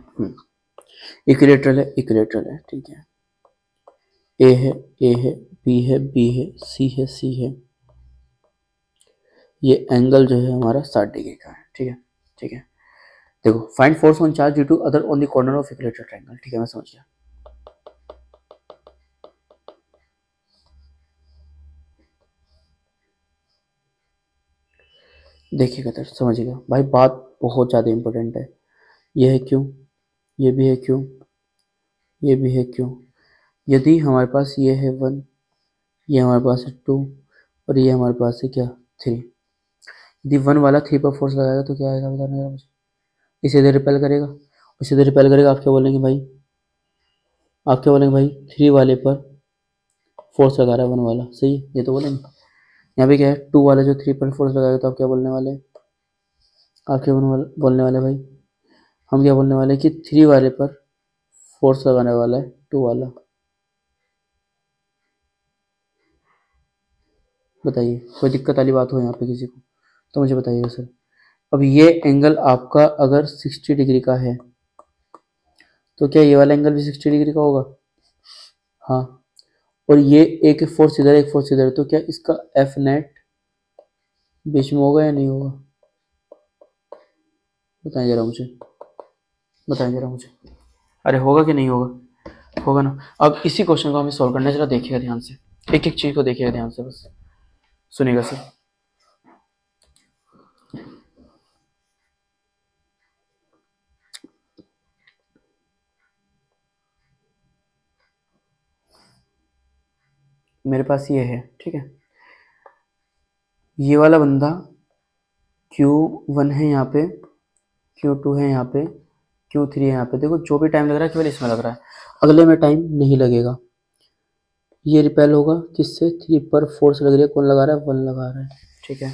इक्विलेटरल है, ठीक है, ए है, बी है, सी है, ये एंगल जो है हमारा 60 डिग्री का है, ठीक है। देखो, find force on charge due to other on the corner of equilateral triangle, ठीक है, मैं समझ गया। देखिएगा तो समझिएगा भाई, बात बहुत ज़्यादा इंपॉर्टेंट है। ये है क्यों, ये भी है क्यों, ये भी है क्यों। यदि हमारे पास ये है 1, ये हमारे पास है 2, और ये हमारे पास है क्या 3, यदि 1 वाला 3 पर फोर्स लगाएगा तो क्या आएगा बताना जरा मुझे। इसे इधर रिपेल करेगा, इसे इधर रिपेल करेगा, आप क्या बोलेंगे भाई, 3 वाले पर फोर्स लगा रहा है 1 वाला, सही है, ये तो बोलेंगे। यहाँ पे क्या है, 2 वाला जो 3 पर फोर्स लगाएगा तो आप क्या बोलने वाले हैं, आप क्या बोलने वाले भाई, हम क्या बोलने वाले हैं कि 3 वाले पर फोर्स लगाने वाला है 2 वाला। बताइए, कोई दिक्कत वाली बात हो यहाँ पे किसी को तो मुझे बताइएगा सर। अब ये एंगल आपका अगर 60 डिग्री का है तो क्या ये वाला एंगल भी 60 डिग्री का होगा, हाँ। और ये एक फोर्स इधर एक फोर्स इधर, तो क्या इसका एफ नेट बीच में होगा या नहीं होगा? बताएं जरा मुझे, बताएं जरा मुझे। अरे होगा कि नहीं होगा? होगा ना। अब इसी क्वेश्चन को हमें सॉल्व करना है, जरा देखिएगा ध्यान से, एक एक चीज को देखिएगा ध्यान से, बस सुनिएगा सर। मेरे पास ये है, ठीक है, ये वाला बंदा Q1 है यहाँ पे, Q2 है यहाँ पे, Q3 है यहाँ पे। देखो जो भी टाइम लग रहा है केवल इसमें लग रहा है, अगले में टाइम नहीं लगेगा। ये रिपेल होगा किससे? 3 पर फोर्स लग रही है, कौन लगा रहा है? 1 लगा रहा है, ठीक है,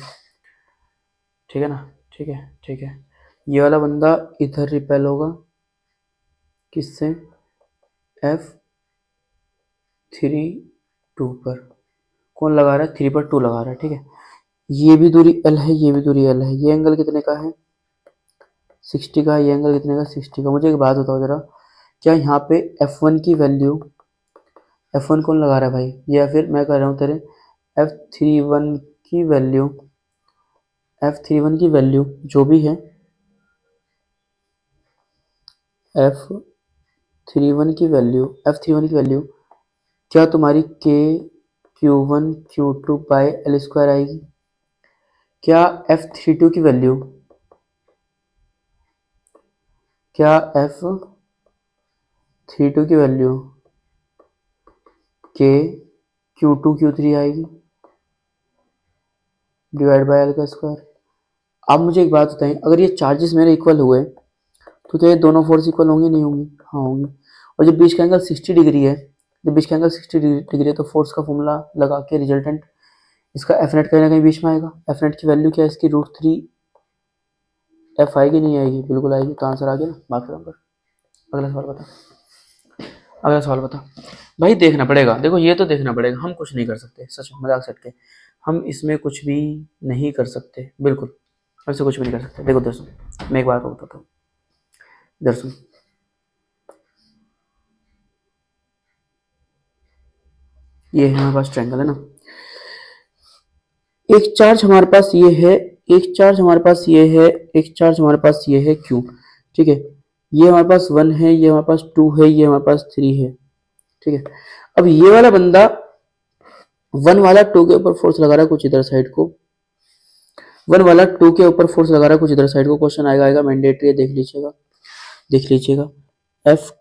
ठीक है ना, ठीक है, ठीक है। ये वाला बंदा इधर रिपेल होगा किससे? F3 2 पर, कौन लगा रहा है? 3 पर 2 लगा रहा है, ठीक है। ये भी दूरी L है, ये भी दूरी L है। ये एंगल कितने का है? 60 का। ये एंगल कितने का? 60 का। मुझे एक बात बताओ जरा, क्या यहाँ पे F1 की वैल्यू, F1 कौन लगा रहा है भाई? या फिर मैं कह रहा हूँ तेरे F31 की वैल्यू, F31 की वैल्यू जो भी है, F31 की वैल्यू क्या तुम्हारी K Q1 Q2 by L square आएगी? क्या F32 की वैल्यू, क्या F32 की वैल्यू K Q2 Q3 आएगी डिवाइड बाय L का स्क्वायर? आप मुझे एक बात बताएं, अगर ये चार्जेस मेरे इक्वल हुए तो क्या ये दोनों फोर्स इक्वल होंगे? नहीं होंगे? हाँ होंगे। और जब बीच का एंगल 60 डिग्री है, जब बीच का एंगल 60 डिग्री है, तो फोर्स का फॉर्मूला लगा के रिजल्टेंट इसका एफ नेट कहीं ना कहीं बीच में आएगा। एफ नेट की वैल्यू क्या है इसकी? √3 एफ आएगी नहीं आएगी? बिल्कुल आएगी। तो आंसर आ गया ना, मार्क नंबर। अगला सवाल बता, अगला सवाल बता भाई। देखना पड़ेगा, देखो ये तो देखना पड़ेगा, हम कुछ नहीं कर सकते, सच मजाक सेट के हम इसमें कुछ भी नहीं कर सकते, बिल्कुल ऐसे कुछ भी नहीं कर सकते। देखो दोस्तों, मैं एक बात बताता हूँ, दर्शन, ये है हमारे पास ट्रायंगल है ना, एक चार्ज हमारे पास ये है, एक चार्ज हमारे पास ये है, एक चार्ज हमारे पास ये है Q, ठीक है। ये हमारे पास 1 है, ये हमारे पास 2 है, ये हमारे पास 3 है, ठीक है। अब ये वाला बंदा 1 वाला 2 के ऊपर फोर्स लगा रहा है कुछ इधर साइड को, 1 वाला 2 के ऊपर फोर्स लगा रहा है कुछ इधर साइड को। क्वेश्चन आएगा मैंडेटरी है, देख लीजिएगा, देख लीजिएगा। एफ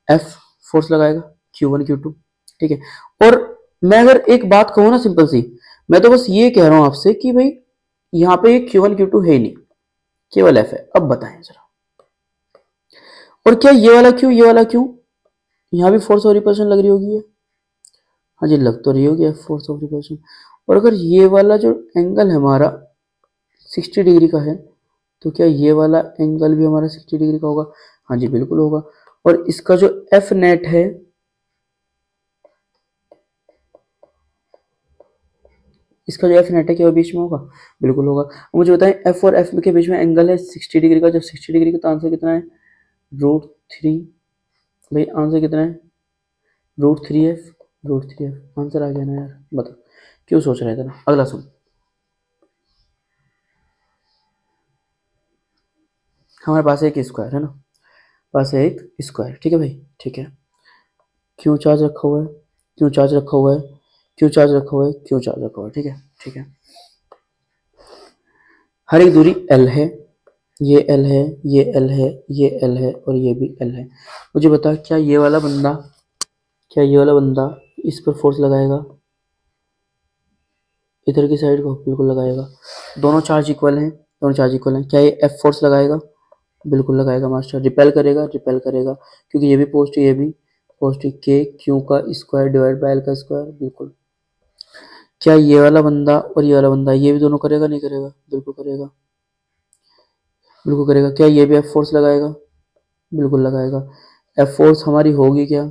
एफ फोर्स लगाएगा Q1 Q2, ठीक है। और मैं अगर एक बात कहूँ ना सिंपल सी, मैं तो बस ये कह रहा हूँ आपसे कि भाई यहाँ पे Q1 Q2 है ही नहीं, केवल F है। अब बताएं जरा, और क्या ये वाला क्यों, ये वाला क्यों? यहाँ भी फोर्स ऑफ रिपल्शन लग रही होगी, हाँ जी लग तो रही होगी फोर्स ऑफ रिपल्शन। और अगर ये वाला जो एंगल है हमारा 60 डिग्री का है, तो क्या ये वाला एंगल भी हमारा 60 डिग्री का होगा? हाँ जी बिल्कुल होगा। और इसका जो एफ नेट है, इसका जो एफ नेट है क्या वो बीच में होगा? बिल्कुल होगा। मुझे बताएं एफ और एफ के बीच में एंगल है 60 डिग्री का, जब 60 डिग्री का, तो आंसर कितना है? √3। भाई आंसर कितना है? √3f, √3f। आंसर आ गया ना यार, बताओ क्यों सोच रहे थे ना। अगला सुन, हमारे पास एक स्क्वायर है ना, पास है एक स्क्वायर, ठीक है भाई, ठीक है। क्यों चार्ज रखा हुआ है, क्यों चार्ज रखा हुआ है, क्यों चार्ज रखा हुआ है, क्यों चार्ज रखा हुआ है, ठीक है, ठीक है। हर एक दूरी L है, ये L है, ये L है, ये L है, और ये भी L है। मुझे बता, क्या ये वाला बंदा, क्या ये वाला बंदा इस पर फोर्स लगाएगा इधर की साइड को? बिल्कुल लगाएगा। दोनों चार्ज इक्वल हैं, दोनों चार्ज इक्वल हैं। क्या ये F फोर्स लगाएगा? बिल्कुल लगाएगा मास्टर। रिपेल करेगा? रिपेल करेगा, क्योंकि ये भी पॉजिटिव ये भी पॉजिटिव। K Q का स्क्वायर डिवाइड बाय L का स्क्वायर, बिल्कुल। क्या ये वाला बंदा और ये वाला बंदा ये भी दोनों करेगा? नहीं करेगा? बिल्कुल करेगा, बिल्कुल करेगा। क्या ये भी F फोर्स लगाएगा? बिल्कुल लगाएगा। F फोर्स हमारी होगी क्या,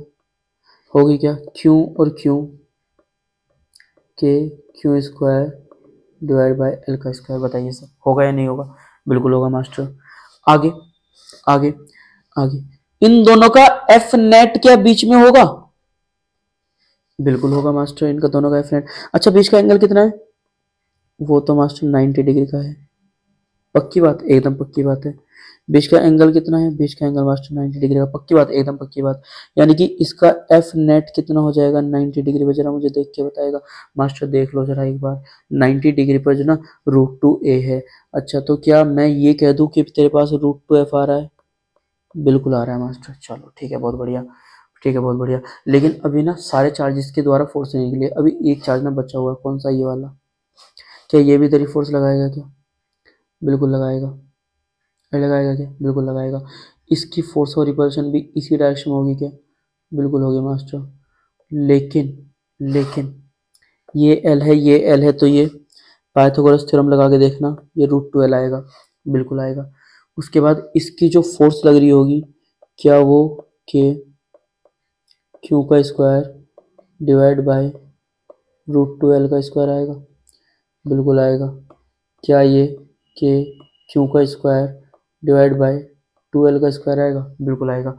होगी क्या? Q और Q, K Q square divide bye L का स्क्वायर। बताइए सर होगा या नहीं होगा? बिल्कुल होगा मास्टर। आगे आगे आगे, इन दोनों का F नेट क्या बीच में होगा? बिल्कुल होगा मास्टर, इनका दोनों का एफ नेट। अच्छा बीच का एंगल कितना है? वो तो मास्टर 90 डिग्री का है। पक्की बात, एकदम पक्की बात है। बीच का एंगल कितना है? बीच का एंगल मास्टर 90 डिग्री का, पक्की बात, एकदम पक्की बात। यानी कि इसका एफ नेट कितना हो जाएगा 90 डिग्री पे? जरा मुझे देख के बताएगा मास्टर, देख लो जरा एक बार। 90 डिग्री पर जो ना √2a है। अच्छा तो क्या मैं ये कह दूं कि तेरे पास √2f आ रहा है? बिल्कुल आ रहा है मास्टर। चलो ठीक है, बहुत बढ़िया, ठीक है, बहुत बढ़िया। लेकिन अभी ना सारे चार्जेस के द्वारा फोर्स लेने के लिए अभी एक चार्ज ना बचा हुआ है, कौन सा? ये वाला। क्या ये भी तेरी फोर्स लगाएगा क्या? बिल्कुल लगाएगा। लगाएगा क्या? बिल्कुल लगाएगा। इसकी फोर्स और रिपल्शन भी इसी डायरेक्शन में होगी क्या? बिल्कुल होगी मास्टर। लेकिन लेकिन ये एल है, ये एल है, तो ये पाइथागोरस थ्योरम लगा के देखना, ये √2l आएगा। बिल्कुल आएगा। उसके बाद इसकी जो फोर्स लग रही होगी, क्या वो के क्यू का स्क्वायर डिवाइड बाय √2l का स्क्वायर आएगा? बिल्कुल आएगा। क्या ये के क्यू का स्क्वायर डिवाइड बाय 2l का स्क्वायर आएगा? बिल्कुल आएगा।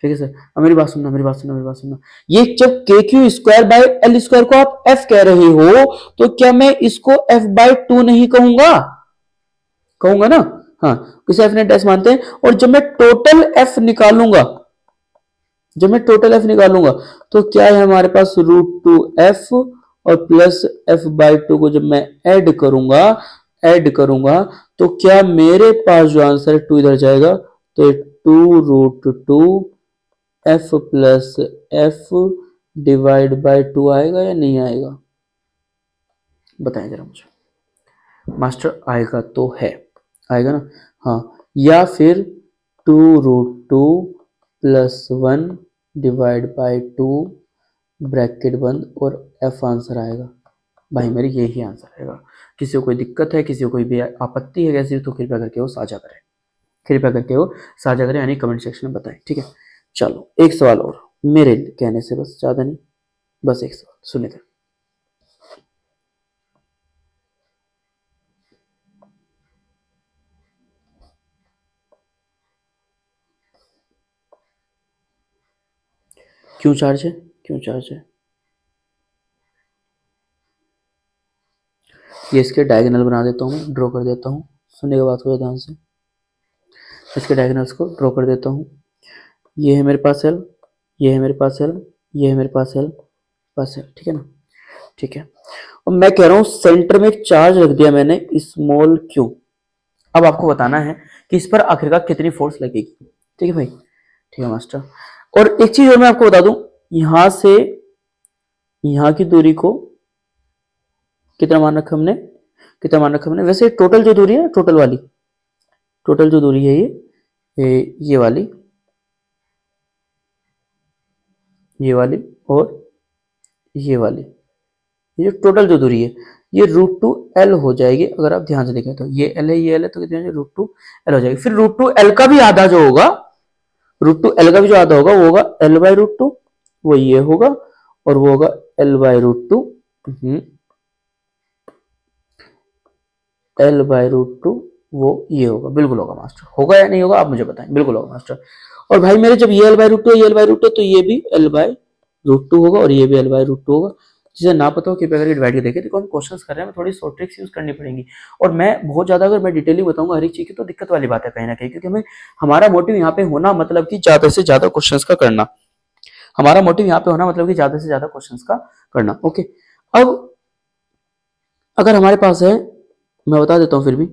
ठीक है सर। अब मेरी बात सुनना, मेरी बात सुनना, मेरी बात सुनना। ये जब के Q square by L square को आप एफ कह रहे हो, तो क्या मैं इसको f/2 नहीं कहूंगा? कहूंगा ना? हाँ, इसे एफ नेट डैश मानते हैं। और जब मैं टोटल एफ निकालूंगा, जब मैं टोटल एफ निकालूंगा, तो क्या है हमारे पास √2f और प्लस f/2 को जब मैं ऐड करूंगा, तो क्या मेरे पास जो आंसर है 2 इधर जाएगा, तो 2√2f plus f divide by 2 आएगा या नहीं आएगा? बताएं जरा मुझे। मास्टर आएगा तो है, आएगा ना? हाँ। या फिर 2√2 प्लस 1 डिवाइड बाय 2 ब्रैकेट बंद और f आंसर आएगा। भाई मेरी यही आंसर आएगा। किसी को कोई दिक्कत है, किसी को कोई भी आपत्ति है कैसी, तो कृपया करके वो साझा करें, कृपया करके वो साझा करें, यानी कमेंट सेक्शन में बताएं। ठीक है, चलो एक सवाल और मेरे कहने से, बस ज्यादा नहीं, बस एक सवाल सुने थे। क्यों चार्ज है? क्यों चार्ज है? ये इसके डायगोनल बना देता हूँ, ड्रॉ कर देता हूँ। सुनने की बात को ध्यान से, इसके डायगोनल्स को ड्रॉ कर देता हूँ। ये है मेरे पास एल, ये है मेरे पास एल, ये है मेरे पास एल, पास एल, ठीक है ना? ठीक है। और मैं कह रहा हूँ सेंटर में एक चार्ज रख दिया मैंने, स्मॉल क्यू। अब आपको बताना है कि इस पर आखिरकार कितनी फोर्स लगेगी। ठीक है भाई? ठीक है मास्टर। और एक चीज और मैं आपको बता दूं, यहां से यहां की दूरी को कितना मान रखा हमने, कितना मान रखा हमने? वैसे टोटल जो दूरी है, टोटल वाली, टोटल जो दूरी है ये वाली, ये वाली और ये वाली, ये टोटल जो दूरी है ये √2l हो जाएगी। अगर आप ध्यान से देखें तो ये l है, ये l है, तो कितनी √2l हो जाएगी। फिर √2l का भी आधा जो होगा, √2l का भी जो आधा होगा वो होगा l/√2, वो ये होगा, और वो होगा l/√2, l/√2 वो ये होगा। बिल्कुल होगा मास्टर, होगा या नहीं होगा आप मुझे बताएं। बिल्कुल होगा मास्टर। और भाई मेरे जब ये l/√2 ये l/√2 तो ये भी l/√2 होगा और ये भी l/√2 होगा। जिसे ना पता हो कृपया करके डिवाइड के देखें। देखो हम क्वेश्चंस कर रहे हैं, थोड़ी शॉर्ट ट्रिक्स यूज करनी पड़ेंगी। और मैं बहुत ज्यादा अगर मैं डिटेलिंग बताऊंगा हर एक चीज की, तो दिक्कत वाली बात है कहीं ना कहीं, क्योंकि हमें हमारा मोटिव यहाँ पे होना मतलब कि ज्यादा से ज्यादा क्वेश्चंस का करना, हमारा मोटिव यहाँ पे होना मतलब कि ज्यादा से ज्यादा क्वेश्चंस का करना। ओके, अब अगर हमारे पास है, मैं बता देता हूँ फिर भी,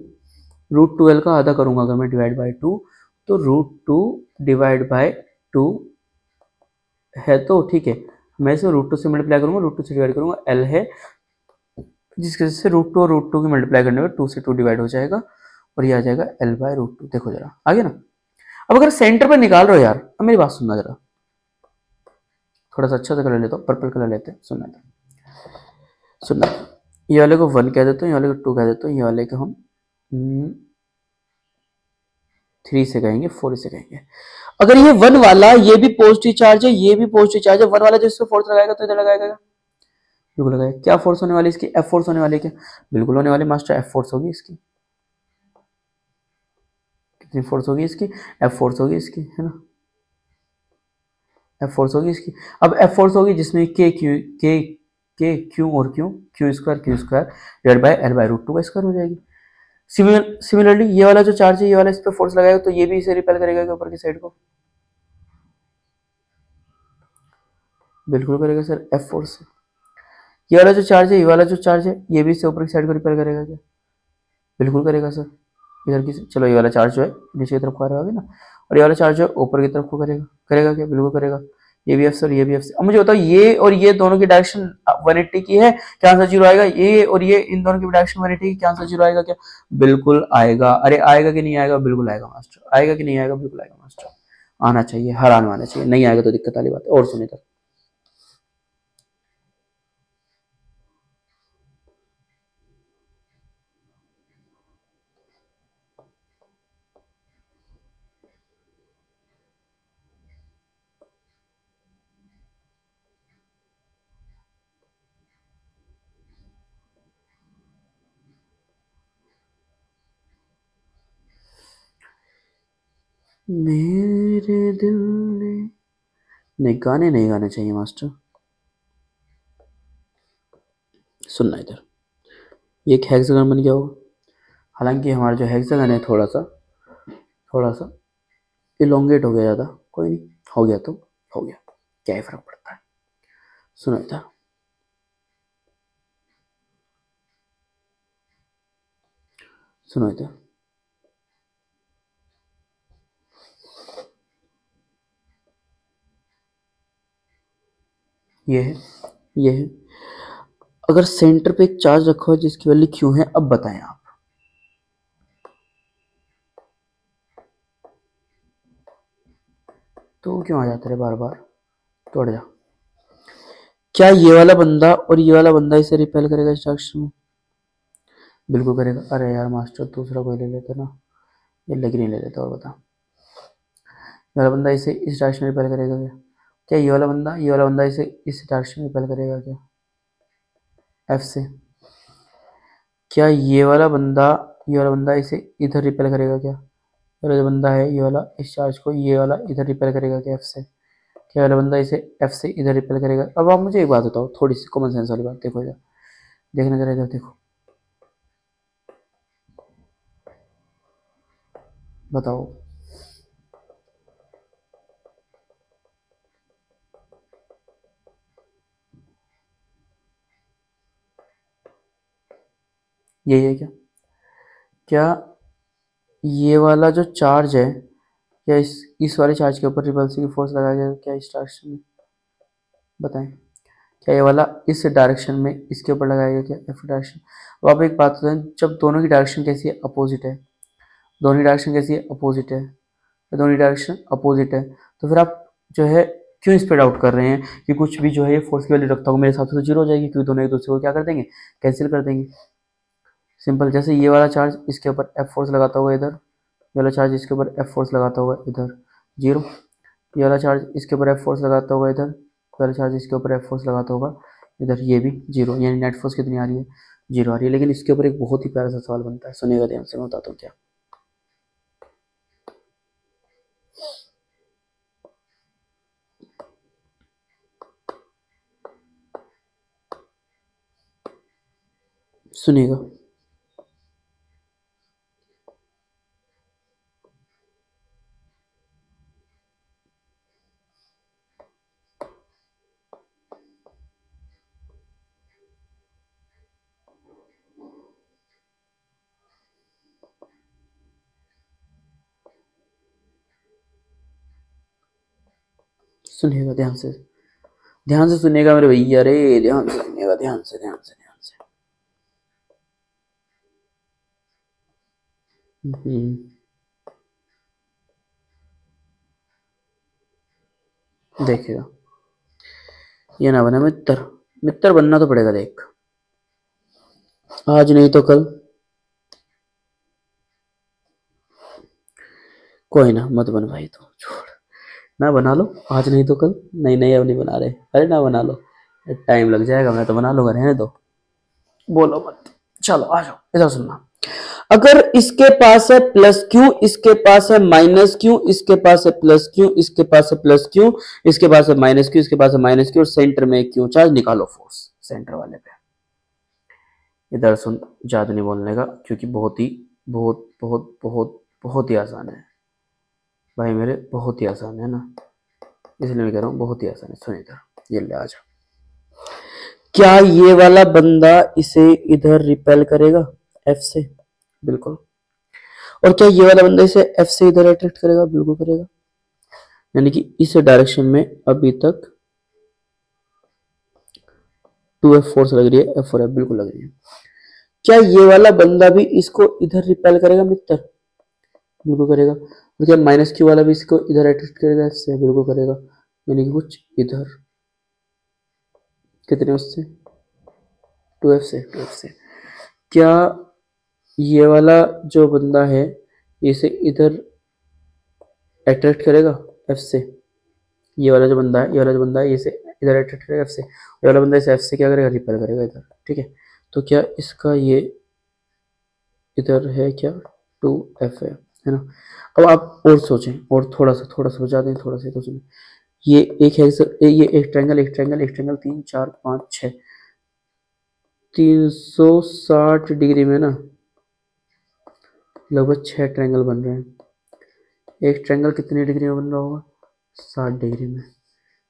√2l का आधा करूंगा अगर मैं डिवाइड बाय 2, तो √2 डिवाइड बाय 2 है, तो ठीक है, मैं इसे √2 से मल्टीप्लाई करूंगा, √2 से डिवाइड करूंगा, l है, जिसकी वजह से √2 और √2 की मल्टीप्लाई करने में 2 से 2 डिवाइड हो जाएगा और ये आ जाएगा l/√2। देखो जरा आगे ना। अब अगर सेंटर पे निकाल रहे हो यार, अब मेरी बात सुनना जरा, थोड़ा सा अच्छा सा कलर लेता हूँ, पर्पल कलर लेते हैं, सुनना था, सुनना। ये वाले को 1 कह देता हूँ, ये वाले को 2 कह देता हूँ, ये वाले को हम 3 से कहेंगे, 4 से कहेंगे। अगर ये 1 वाला, ये भी पॉजिटिव चार्ज है, ये भी पॉजिटिव चार्ज है, 1 वाला जिससे फोर्स लगाएगा तो इधर लगाएगा, बिल्कुल लगाएगा। क्या फोर्स होने वाली इसकी? एफ फोर्स होने वाली है क्या? बिल्कुल होने वाली मास्टर, एफ फोर्स होगी इसकी। कितनी फोर्स होगी इसकी? एफ फोर्स होगी इसकी, है ना? एफ फोर्स होगी इसकी। अब एफ फोर्स होगी जिसमें के क्यू और Q square divide by L by root 2 का स्क्वायर हो जाएगी। सिमिलरली ये वाला जो चार्ज है ये वाला इस पे फोर्स लगाएगा तो ये भी इसे रिपेल करेगा ऊपर की साइड को, बिल्कुल करेगा सर एफ फोर्स से। ये वाला जो चार्ज है ये वाला जो चार्ज है ये भी इसे ऊपर की साइड को रिपेल करेगा क्या, बिल्कुल करेगा सर। इधर की चलो ये वाला चार्ज जो है नीचे की तरफ को आ रहा होगा ना, और ये वाला चार्ज जो है ऊपर की तरफ को करेगा क्या, बिल्कुल करेगा। ये भी एफ सर ये भी एफ। अब मुझे बताओ ये और ये दोनों की डायरेक्शन 180 की है, क्या आंसर 0 आएगा। ये और ये इन दोनों की डायरेक्शन 180 की, क्या आंसर 0 आएगा क्या, बिल्कुल आएगा। अरे आएगा कि नहीं आएगा, बिल्कुल आएगा मास्टर, आएगा कि नहीं आएगा, बिल्कुल आएगा मास्टर, आना चाहिए, हर आना चाहिए, नहीं आएगा तो दिक्कत वाली बात है। और सुनिए तक मेरे दिल ने, नहीं गाने नहीं गाने चाहिए मास्टर, सुनना इधर। ये एक हेक्सागन बन गया होगा, हालांकि हमारा जो हेक्सागन है थोड़ा सा इलोंगेट हो गया ज़्यादा, कोई नहीं, हो गया तो हो गया, क्या ही फर्क पड़ता है। सुनो इधर, सुनो इधर, ये है। अगर सेंटर पे एक चार्ज रखा हो जिसकी वैल्यू क्यू है, अब बताएं आप, तो क्यों आ जाता है बार बार, तोड़ जा। क्या ये वाला बंदा और ये वाला बंदा इसे रिपेल करेगा इस डायरेक्शन में, बिल्कुल करेगा। अरे यार मास्टर दूसरा कोई ले लेता ना, ये लेकिन नहीं ले लेता। और बता, ये वाला बंदा इसे इस डायरेक्शन में रिपेल करेगा क्या, क्या ये वाला बंदा इसे इस डायरेक्शन में रिपेल करेगा क्या, एफ से। क्या ये वाला बंदा इसे इधर रिपेल करेगा क्या, ये वाला जो बंदा है ये वाला इस चार्ज को ये वाला इधर रिपेल करेगा क्या, एफ से। क्या वाला बंदा इसे एफ से इधर रिपेल करेगा। अब आप मुझे एक बात बताओ, थोड़ी सी कॉमन सेंस वाली बात, देखो इधर, देखना जरा इधर देखो, बताओ। यही है क्या, क्या ये वाला जो चार्ज है क्या इस वाले चार्ज के ऊपर रिपल्सिव फोर्स लगाया गया क्या इस डायरेक्शन में, बताएं। क्या ये वाला इस डायरेक्शन में इसके ऊपर लगाया गया क्या, एफ डायरेक्शन। अब आप एक बात बताएं, जब दोनों की डायरेक्शन कैसी है, अपोजिट है, दोनों डायरेक्शन कैसी है, अपोजिट है, दोनों डायरेक्शन अपोजिट है, तो फिर आप जो है क्यों स्प्रेड आउट कर रहे हैं कि कुछ भी जो है फोर्स की वैल्यू रखता हूँ मेरे हिसाब से तो 0 हो जाएगी, क्योंकि दोनों एक दूसरे को क्या कर देंगे, कैंसिल कर देंगे। सिंपल, जैसे ये वाला चार्ज इसके ऊपर एफ फोर्स लगाता हुआ इधर, ये वाला चार्ज इसके ऊपर एफ फोर्स लगाता हुआ इधर 0, ये वाला चार्ज इसके ऊपर एफ फोर्स लगाता हुआ इधर, ये वाला चार्ज इसके ऊपर एफ फोर्स लगाता होगा इधर, ये भी 0, यानी नेट फोर्स कितनी आ रही है, 0 आ रही है। लेकिन इसके ऊपर एक बहुत ही प्यारा सा सवाल बनता है, सुनिएगा ध्यान से, मैं बताता हूँ क्या। सुनिएगा, सुनिएगा ध्यान से सुनिएगा मेरे भैया, अरे ध्यान से सुनिएगा, ध्यान से। देखिएगा, ये ना बना मित्र बनना तो पड़ेगा, देख आज नहीं तो कल, कोई ना मत बन भाई, तो छोड़ ना, बना लो आज नहीं तो कल, नहीं अब नहीं बना रहे, अरे ना बना लो, टाइम लग जाएगा, मैं तो बना लूंगा, रहने दो, बोलो मत। चलो आ जाओ इधर सुनना। अगर इसके पास है प्लस क्यू, इसके पास है माइनस क्यू, इसके पास है प्लस क्यू, इसके पास है प्लस क्यू, इसके पास है माइनस क्यू, इसके पास है माइनस क्यू, और सेंटर में क्यू चार्ज, निकालो फोर्स सेंटर वाले पे। इधर सुन, ज्यादा नहीं बोलने का, क्योंकि बहुत ही बहुत बहुत बहुत बहुत ही आसान है भाई मेरे, बहुत ही आसान है ना, इसलिए मैं कह रहा हूँ बहुत ही आसान है। सुन इधर, ये ले आ जा। क्या ये वाला बंदा इसे इधर रिपेल करेगा एफ से? बिल्कुल। और क्या ये वाला बंदा इसे एफ से इधर अट्रैक्ट करेगा? बिल्कुल करेगा। यानी कि इस डायरेक्शन में अभी तक 2F फोर्स लग रही है, F और F बिल्कुल लग रही है। क्या ये वाला बंदा भी इसको इधर रिपेल करेगा मित्र? बिल्कुल करेगा। और क्या माइनस क्यू वाला भी इसको इधर अट्रैक्ट करेगा F से? बिल्कुल करेगा। यानी कि कुछ इधर, कितने उससे? 2F से। क्या ये वाला जो बंदा है इसे इधर अट्रैक्ट करेगा F से? ये वाला जो बंदा है इसे इधर अट्रैक्ट करेगा F से, ये वाला बंदा इसे F से क्या करेगा? रिपेल करेगा इधर, ठीक है। तो क्या इसका ये इधर है क्या? 2F है ना। अब आप और सोचें, और थोड़ा सा बचा दें, थोड़ा सा तो सुनिए। ये एक है सर, ये एक ट्रायंगल 3 4 5 6 360 डिग्री में ना लगभग 6 ट्रायंगल बन रहे हैं। एक ट्रायंगल कितनी डिग्री में बन रहा होगा? 60 डिग्री में।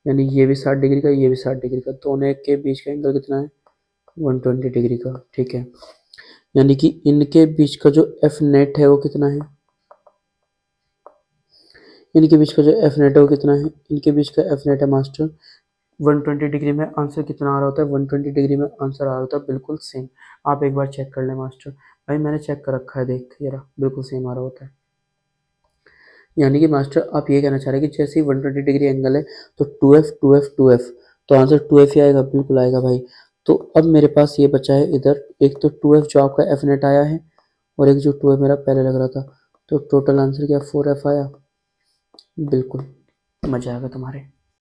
यानी ये भी 60 डिग्री का, ये भी 60 डिग्री का, दोनों के बीच का एंगल कितना है? 120 डिग्री का, ठीक है। यानी कि इनके बीच का जो एफ नेट है वो कितना है? इनके बीच का जो एफ नेट है वो कितना है? इनके बीच का एफ नेट है मास्टर 120 डिग्री में। आंसर कितना आ रहा होता है? 120 डिग्री में आंसर आ रहा होता है बिल्कुल सेम। आप एक बार चेक कर लें मास्टर। भाई मैंने चेक कर रखा है, देख ये रहा, बिल्कुल सेम आ रहा होता है। यानी कि मास्टर आप ये कहना चाह रहे हैं कि जैसे ही 120 डिग्री एंगल है तो 2F तो आंसर 2F ही आएगा? बिल्कुल आएगा भाई। तो अब मेरे पास ये बचा है इधर, एक तो 2F जो आपका एफ नेट आया है, और एक जो 2F मेरा पहले लग रहा था। तो टोटल आंसर क्या 4F आया? बिल्कुल, मजा आ गया तुम्हारे।